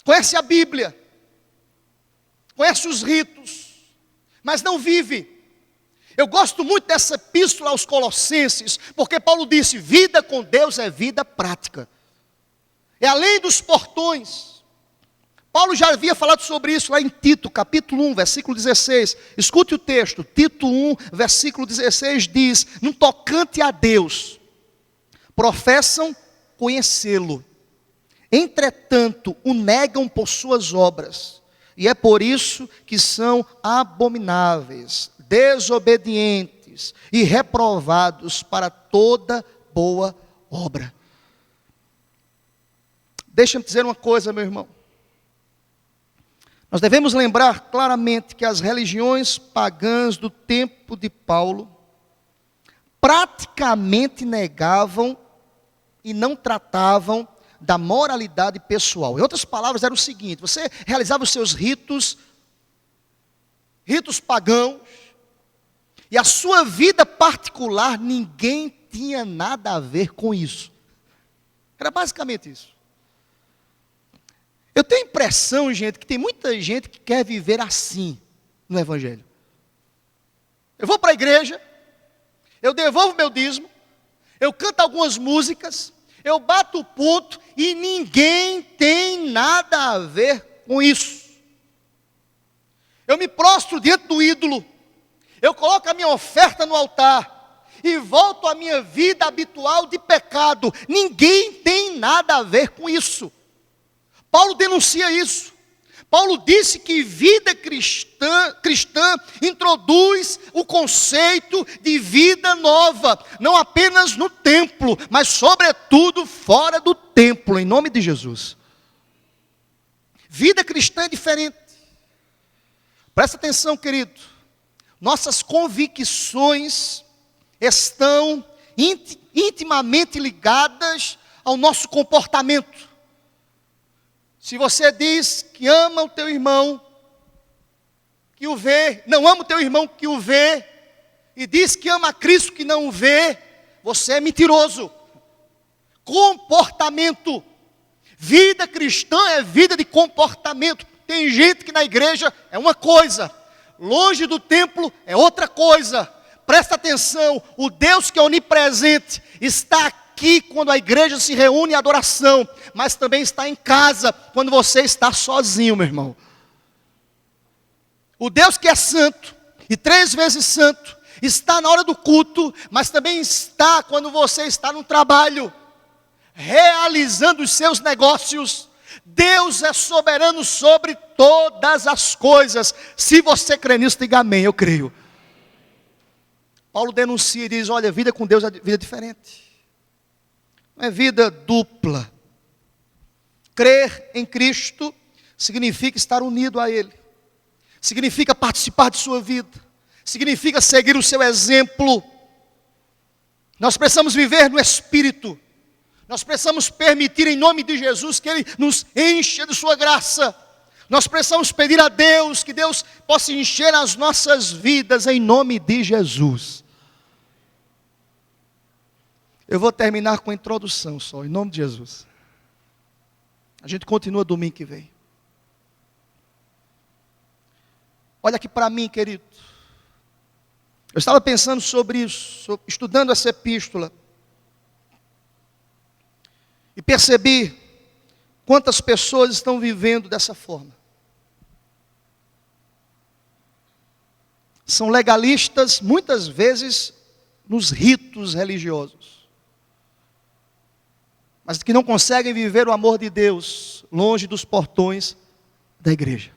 Speaker 1: Conhece a Bíblia. conhece os ritos, mas não vive. Eu gosto muito dessa epístola aos Colossenses, porque Paulo disse: vida com Deus é vida prática. É além dos portões. Paulo já havia falado sobre isso lá em Tito, capítulo 1, versículo 16. Escute o texto, Tito 1, versículo 16 diz: no tocante a Deus, professam conhecê-lo, entretanto o negam por suas obras, e é por isso que são abomináveis, desobedientes e reprovados para toda boa obra. Deixa-me dizer uma coisa, meu irmão. Nós devemos lembrar claramente que as religiões pagãs do tempo de Paulo praticamente negavam e não tratavam da moralidade pessoal. Em outras palavras, era o seguinte: você realizava os seus ritos pagãos, e a sua vida particular, ninguém tinha nada a ver com isso. Era basicamente isso. Eu tenho a impressão, gente, que tem muita gente que quer viver assim no Evangelho. Eu vou para a igreja, eu devolvo meu dízimo, eu canto algumas músicas, eu bato o ponto e ninguém tem nada a ver com isso. Eu me prostro diante do ídolo, eu coloco a minha oferta no altar e volto à minha vida habitual de pecado. Ninguém tem nada a ver com isso. Paulo denuncia isso. Paulo disse que vida cristã introduz o conceito de vida nova, não apenas no templo, mas sobretudo fora do templo, em nome de Jesus. Vida cristã é diferente. Presta atenção, querido. Nossas convicções estão intimamente ligadas ao nosso comportamento. Se você diz que ama o teu irmão, que o vê, não ama o teu irmão que o vê, e diz que ama a Cristo que não o vê, você é mentiroso. Comportamento. Vida cristã é vida de comportamento. Tem gente que na igreja é uma coisa, longe do templo é outra coisa. Presta atenção, o Deus que é onipresente está aqui quando a igreja se reúne em adoração, mas também está em casa quando você está sozinho, meu irmão. O Deus que é santo, e 3 vezes santo, está na hora do culto, mas também está quando você está no trabalho, realizando os seus negócios. Deus é soberano sobre todas as coisas. Se você crê nisso, diga amém, eu creio. Paulo denuncia e diz: olha, vida com Deus é vida diferente. Não é vida dupla. Crer em Cristo significa estar unido a Ele. Significa participar de sua vida. Significa seguir o seu exemplo. Nós precisamos viver no Espírito. Nós precisamos permitir em nome de Jesus que Ele nos encha de sua graça. Nós precisamos pedir a Deus que Deus possa encher as nossas vidas em nome de Jesus. Eu vou terminar com a introdução só, em nome de Jesus. A gente continua domingo que vem. Olha aqui para mim, querido. Eu estava pensando sobre isso, estudando essa epístola. E percebi quantas pessoas estão vivendo dessa forma. São legalistas, muitas vezes, nos ritos religiosos. Mas que não conseguem viver o amor de Deus longe dos portões da igreja.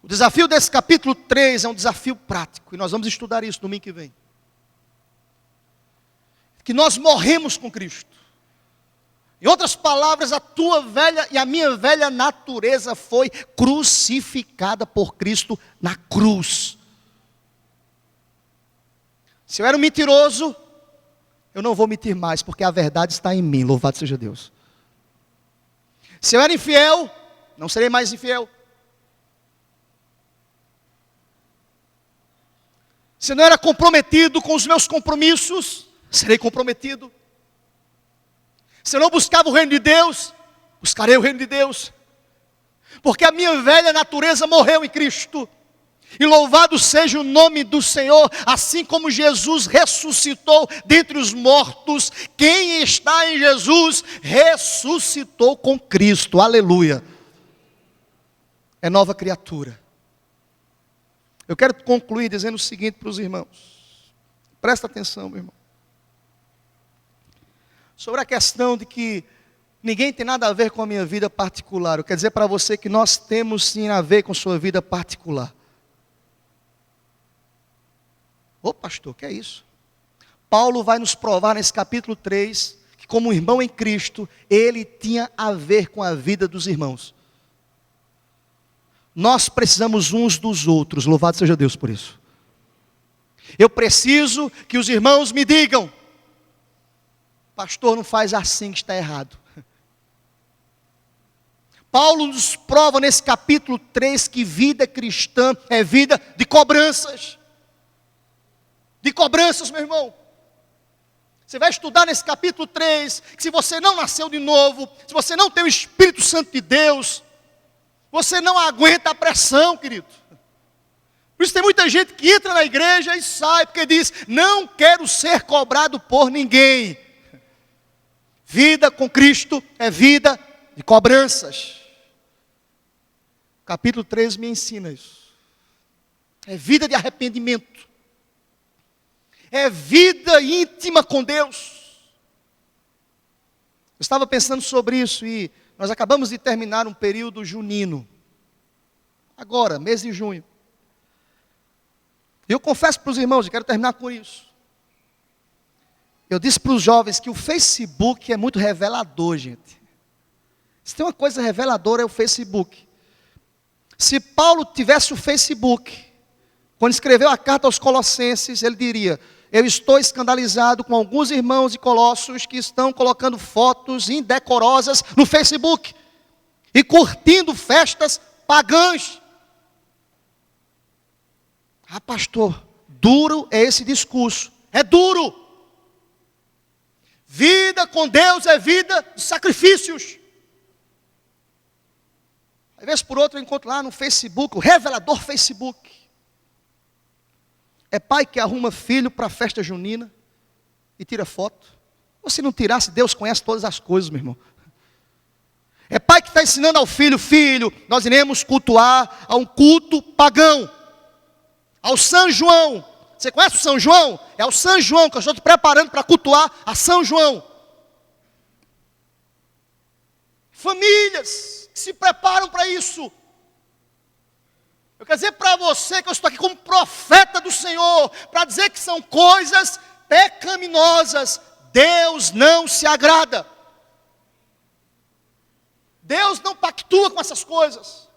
Speaker 1: O desafio desse capítulo 3 é um desafio prático, e nós vamos estudar isso domingo que vem. Que nós morremos com Cristo. Em outras palavras, a tua velha e a minha velha natureza foi crucificada por Cristo na cruz. Se eu era um mentiroso, eu não vou mentir mais, porque a verdade está em mim, louvado seja Deus. Se eu era infiel, não serei mais infiel. Se eu não era comprometido com os meus compromissos, serei comprometido. Se eu não buscava o reino de Deus, buscarei o reino de Deus. porque a minha velha natureza morreu em Cristo. E louvado seja o nome do Senhor, assim como Jesus ressuscitou dentre os mortos, quem está em Jesus ressuscitou com Cristo, aleluia. É nova criatura. Eu quero concluir dizendo o seguinte para os irmãos, presta atenção, meu irmão, sobre a questão de que ninguém tem nada a ver com a minha vida particular. Eu quero dizer para você que nós temos sim a ver com sua vida particular. Ô pastor, que é isso? Paulo vai nos provar nesse capítulo 3, que como irmão em Cristo, ele tinha a ver com a vida dos irmãos. Nós precisamos uns dos outros, louvado seja Deus por isso. Eu preciso que os irmãos me digam, pastor, não faz assim que está errado. Paulo nos prova nesse capítulo 3 que vida cristã é vida de cobranças. De cobranças, meu irmão. Você vai estudar nesse capítulo 3, que se você não nasceu de novo, se você não tem o Espírito Santo de Deus, você não aguenta a pressão, querido. Por isso tem muita gente que entra na igreja e sai, porque diz, não quero ser cobrado por ninguém. Vida com Cristo é vida de cobranças. Capítulo 3 me ensina isso. É vida de arrependimento. É vida íntima com Deus. Eu estava pensando sobre isso e nós acabamos de terminar um período junino. Agora, mês de junho. E eu confesso para os irmãos, eu quero terminar com isso. Eu disse para os jovens que o Facebook é muito revelador, gente. Se tem uma coisa reveladora é o Facebook. Se Paulo tivesse o Facebook, quando escreveu a carta aos Colossenses, ele diria, eu estou escandalizado com alguns irmãos de Colossos que estão colocando fotos indecorosas no Facebook e curtindo festas pagãs. Ah, pastor, duro é esse discurso. É duro. Vida com Deus é vida de sacrifícios. Às vezes por outro eu encontro lá no Facebook, o revelador Facebook. É pai que arruma filho para a festa junina e tira foto. Ou se não tirasse, Deus conhece todas as coisas, meu irmão. É pai que está ensinando ao filho, filho, nós iremos cultuar a um culto pagão. Ao São João. Você conhece o São João? É o São João que eu estou te preparando para cultuar a São João. Famílias que se preparam para isso. Eu quero dizer para você que eu estou aqui como profeta do Senhor, para dizer que são coisas pecaminosas. Deus não se agrada. Deus não pactua com essas coisas.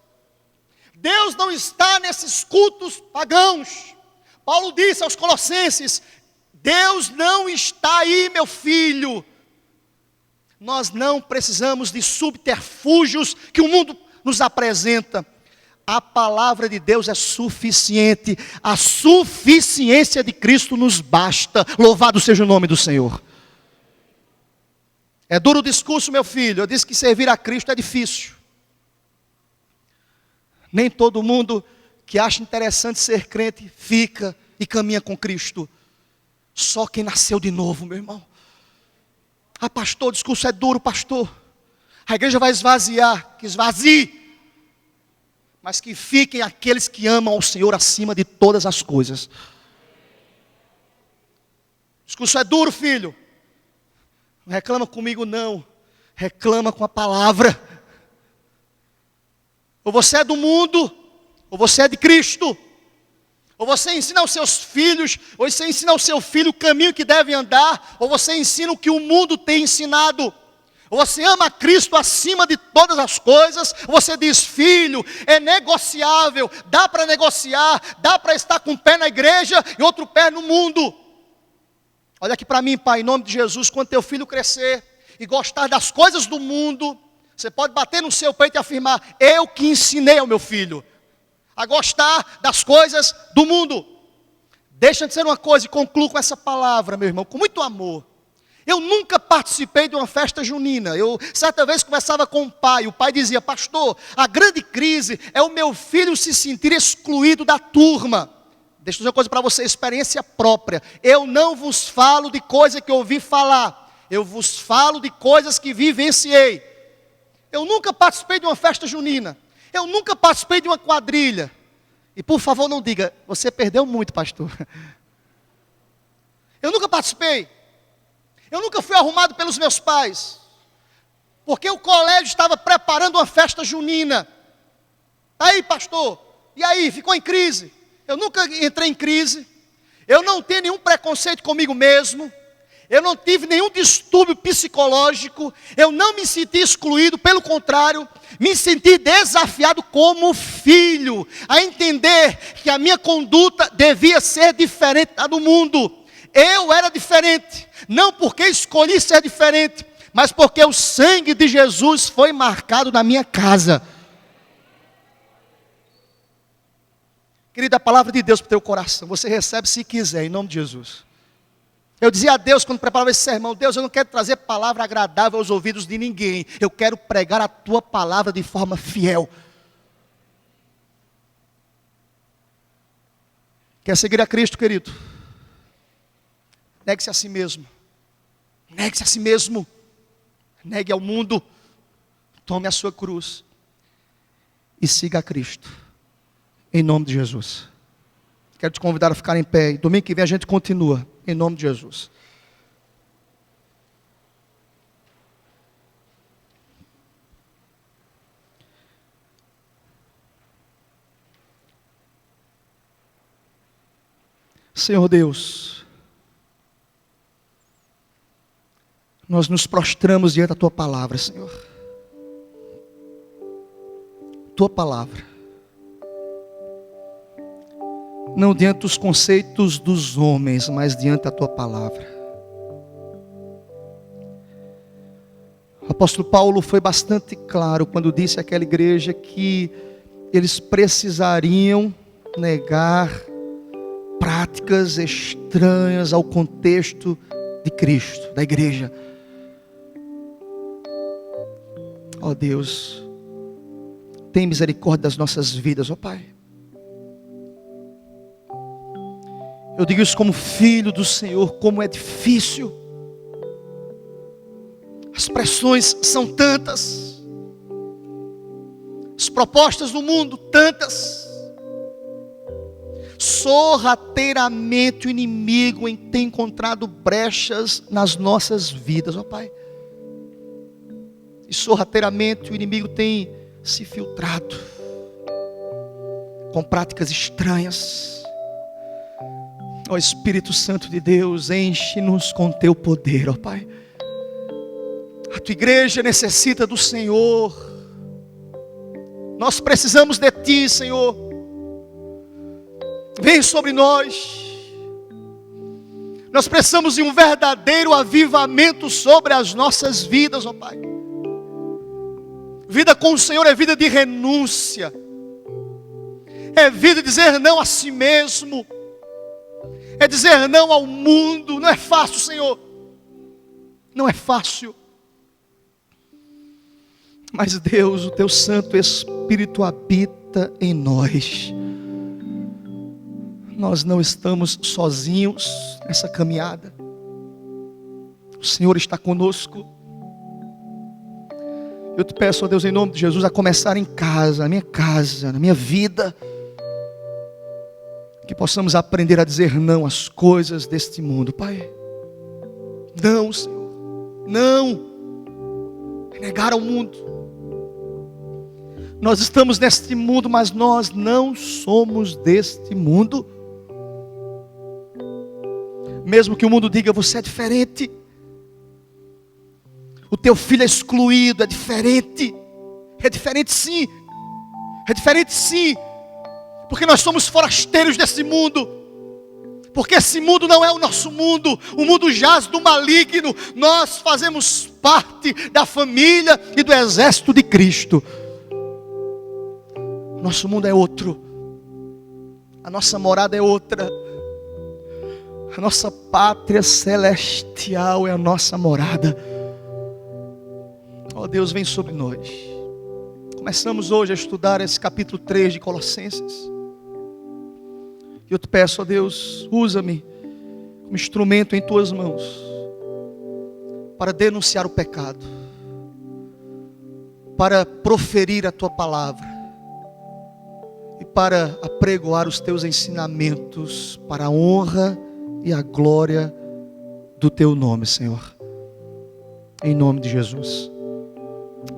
Speaker 1: Deus não está nesses cultos pagãos. Paulo disse aos Colossenses, Deus não está aí, meu filho. Nós não precisamos de subterfúgios que o mundo nos apresenta. A palavra de Deus é suficiente. A suficiência de Cristo nos basta. Louvado seja o nome do Senhor. É duro o discurso, meu filho. Eu disse que servir a Cristo é difícil. Nem todo mundo que acha interessante ser crente fica e caminha com Cristo. Só quem nasceu de novo, meu irmão. Ah, pastor, o discurso é duro, pastor. A igreja vai esvaziar. Que esvazie. Mas que fiquem aqueles que amam ao Senhor acima de todas as coisas. O discurso é duro, filho. Não reclama comigo, não. Reclama com a palavra. Ou você é do mundo, ou você é de Cristo. Ou você ensina aos seus filhos, ou você ensina ao seu filho o caminho que deve andar, ou você ensina o que o mundo tem ensinado. Ou você ama Cristo acima de todas as coisas, ou você diz, filho, é negociável, dá para negociar, dá para estar com um pé na igreja e outro pé no mundo. Olha aqui para mim, pai, em nome de Jesus, quando teu filho crescer e gostar das coisas do mundo, você pode bater no seu peito e afirmar, eu que ensinei ao meu filho a gostar das coisas do mundo. Deixa de ser uma coisa e concluo com essa palavra, meu irmão, com muito amor. Eu nunca participei de uma festa junina. Eu, certa vez, conversava com o pai dizia: pastor, a grande crise é o meu filho se sentir excluído da turma. Deixa eu dizer uma coisa para você, experiência própria. Eu não vos falo de coisa que ouvi falar, eu vos falo de coisas que vivenciei. Eu nunca participei de uma festa junina, eu nunca participei de uma quadrilha. E por favor não diga: você perdeu muito, pastor. Eu nunca participei. Eu nunca fui arrumado pelos meus pais, porque o colégio estava preparando uma festa junina. Aí, pastor, e aí, ficou em crise? Eu nunca entrei em crise. Eu não tenho nenhum preconceito comigo mesmo. Eu não tive nenhum distúrbio psicológico. Eu não me senti excluído, pelo contrário, me senti desafiado como filho, a entender que a minha conduta devia ser diferente da do mundo. Eu era diferente, não porque escolhi ser diferente, mas porque o sangue de Jesus foi marcado na minha casa. Querida, a palavra de Deus para o teu coração, você recebe se quiser, em nome de Jesus. Eu dizia a Deus quando preparava esse sermão: Deus, eu não quero trazer palavra agradável aos ouvidos de ninguém, eu quero pregar a tua palavra de forma fiel. Quer seguir a Cristo, querido? Negue-se a si mesmo. Negue-se a si mesmo. Negue ao mundo. Tome a sua cruz e siga a Cristo, em nome de Jesus. Quero te convidar a ficar em pé. Domingo que vem a gente continua, em nome de Jesus. Senhor Deus, nós nos prostramos diante da Tua palavra, Senhor. Tua palavra. Não diante dos conceitos dos homens, mas diante da Tua palavra. O apóstolo Paulo foi bastante claro quando disse àquela igreja que eles precisariam negar práticas estranhas ao contexto de Cristo, da igreja. Ó Deus, tem misericórdia das nossas vidas, ó Pai. Eu digo isso como filho do Senhor, como é difícil. As pressões são tantas, as propostas do mundo tantas. Sorrateiramente o inimigo tem encontrado brechas nas nossas vidas, ó Pai. E sorrateiramente o inimigo tem se filtrado com práticas estranhas. Ó Espírito Santo de Deus, enche-nos com Teu poder, ó Pai. A Tua igreja necessita do Senhor. Nós precisamos de Ti, Senhor. Vem sobre nós. Nós precisamos de um verdadeiro avivamento sobre as nossas vidas, ó Pai. Vida com o Senhor é vida de renúncia. É vida de dizer não a si mesmo. É dizer não ao mundo. Não é fácil, Senhor. Não é fácil. Mas Deus, o Teu Santo Espírito habita em nós. Nós não estamos sozinhos nessa caminhada. O Senhor está conosco. Eu te peço, ó Deus, em nome de Jesus, a começar em casa, na minha vida, que possamos aprender a dizer não às coisas deste mundo, Pai. Não, Senhor, não. Negar ao mundo. Nós estamos neste mundo, mas nós não somos deste mundo. Mesmo que o mundo diga: você é diferente, o teu filho é excluído, é diferente sim, porque nós somos forasteiros desse mundo, porque esse mundo não é o nosso mundo, o mundo jaz do maligno, nós fazemos parte da família e do exército de Cristo. Nosso mundo é outro, a nossa morada é outra, A nossa pátria celestial é a nossa morada. Ó Deus, vem sobre nós. Começamos hoje a estudar esse capítulo 3 de Colossenses. E eu te peço, ó Deus, usa-me como instrumento em tuas mãos para denunciar o pecado, para proferir a tua palavra e para apregoar os teus ensinamentos para a honra e a glória do teu nome, Senhor. Em nome de Jesus.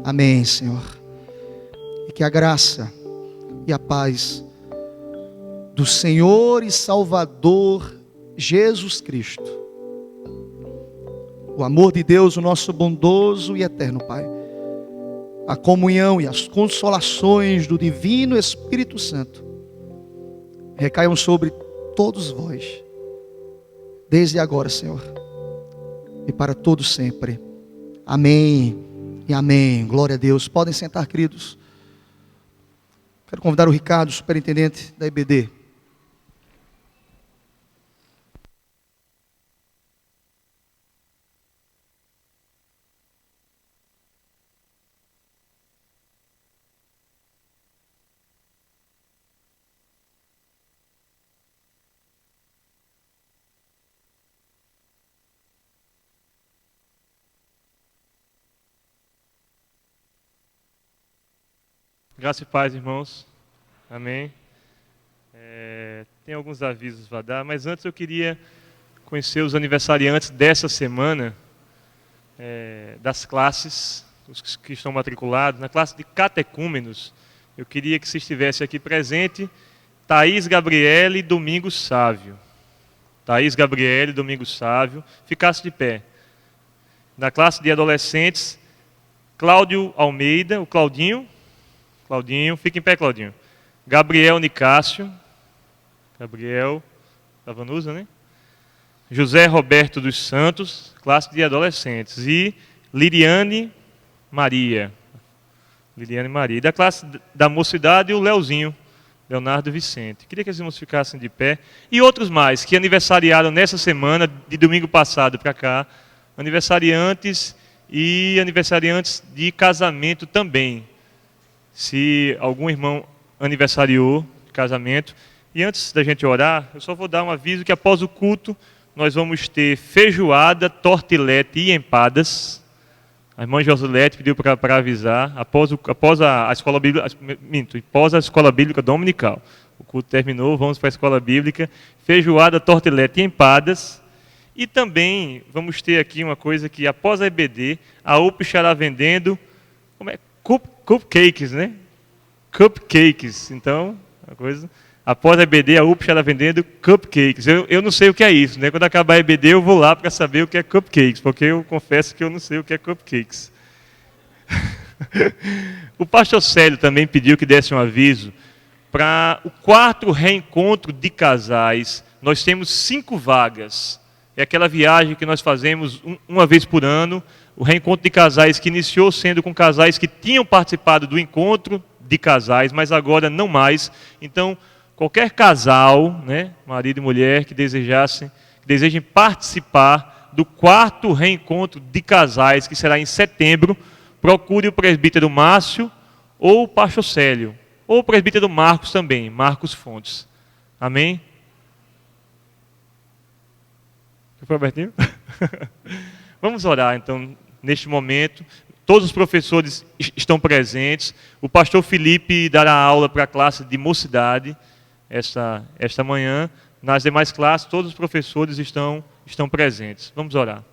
Speaker 1: Amém, Senhor. E que a graça e a paz do Senhor e Salvador Jesus Cristo, o amor de Deus, o nosso bondoso e eterno Pai, a comunhão e as consolações do Divino Espírito Santo recaiam sobre todos vós, desde agora, Senhor, e para todos sempre. Amém e amém. Glória a Deus. Podem sentar, queridos. Quero convidar o Ricardo, superintendente da EBD.
Speaker 5: Graça e paz, irmãos. Amém. Tem alguns avisos para dar, mas antes eu queria conhecer os aniversariantes dessa semana, das classes, os que estão matriculados. Na classe de catecúmenos, eu queria que se estivesse aqui presente Thaís Gabriele e Domingos Sávio. Thaís Gabriele e Domingos Sávio, ficasse de pé. Na classe de adolescentes, Cláudio Almeida, o Claudinho, fica em pé, Claudinho. Gabriel Nicásio, Gabriel da Vanusa, né? José Roberto dos Santos, classe de adolescentes. E Liriane Maria. E da classe da mocidade, o Leozinho, Leonardo Vicente. Queria que os irmãos ficassem de pé. E outros mais, que aniversariaram nessa semana, de domingo passado para cá. Aniversariantes e aniversariantes de casamento também. Se algum irmão aniversariou de casamento. E antes da gente orar, eu só vou dar um aviso que após o culto nós vamos ter feijoada, tortilete e empadas. A irmã Josilete pediu para avisar, após a escola bíblica, após a escola bíblica dominical. O culto terminou, vamos para a escola bíblica, feijoada, tortilete e empadas. E também vamos ter aqui uma coisa que após a EBD, a UP estará vendendo, cupcakes, né? Cupcakes. Então, a coisa. Após a EBD, a UP estará vendendo cupcakes. Eu não sei o que é isso, né? Quando acabar a EBD, eu vou lá para saber o que é cupcakes, porque eu confesso que eu não sei o que é cupcakes. O pastor Célio também pediu que desse um aviso para o 4º reencontro de casais. Nós temos 5 vagas. É aquela viagem que nós fazemos uma vez por ano. O reencontro de casais que iniciou sendo com casais que tinham participado do encontro de casais, mas agora não mais. Então, qualquer casal, né, marido e mulher, que desejem participar do 4º reencontro de casais, que será em setembro, procure o presbítero Márcio ou o pastor Célio, ou o presbítero Marcos também, Marcos Fontes. Amém? Foi, Albertinho? Vamos orar, então, neste momento. Todos os professores estão presentes. O pastor Felipe dará aula para a classe de mocidade esta manhã. Nas demais classes, todos os professores estão presentes. Vamos orar.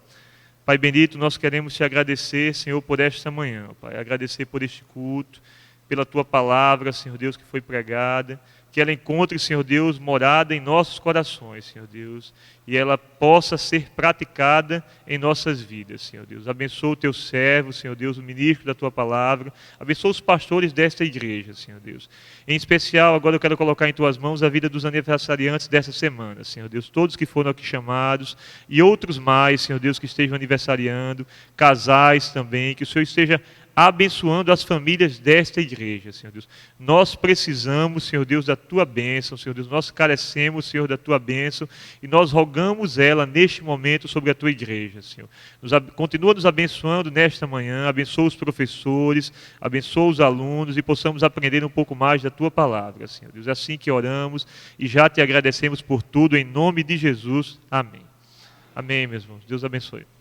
Speaker 5: Pai bendito, nós queremos te agradecer, Senhor, por esta manhã. Pai, agradecer por este culto, pela tua palavra, Senhor Deus, que foi pregada. Que ela encontre, Senhor Deus, morada em nossos corações, Senhor Deus, e ela possa ser praticada em nossas vidas, Senhor Deus. Abençoa o teu servo, Senhor Deus, o ministro da tua palavra. Abençoa os pastores desta igreja, Senhor Deus. Em especial, agora eu quero colocar em tuas mãos a vida dos aniversariantes dessa semana, Senhor Deus. Todos que foram aqui chamados e outros mais, Senhor Deus, que estejam aniversariando, casais também, que o Senhor esteja abençoando as famílias desta igreja, Senhor Deus. Nós precisamos, Senhor Deus, da Tua bênção, Senhor Deus. Nós carecemos, Senhor, da Tua bênção e nós rogamos ela neste momento sobre a Tua igreja, Senhor. Continua nos abençoando nesta manhã, abençoa os professores, abençoa os alunos e possamos aprender um pouco mais da Tua palavra, Senhor Deus. É assim que oramos e já Te agradecemos por tudo, em nome de Jesus. Amém. Amém, meus irmãos. Deus abençoe.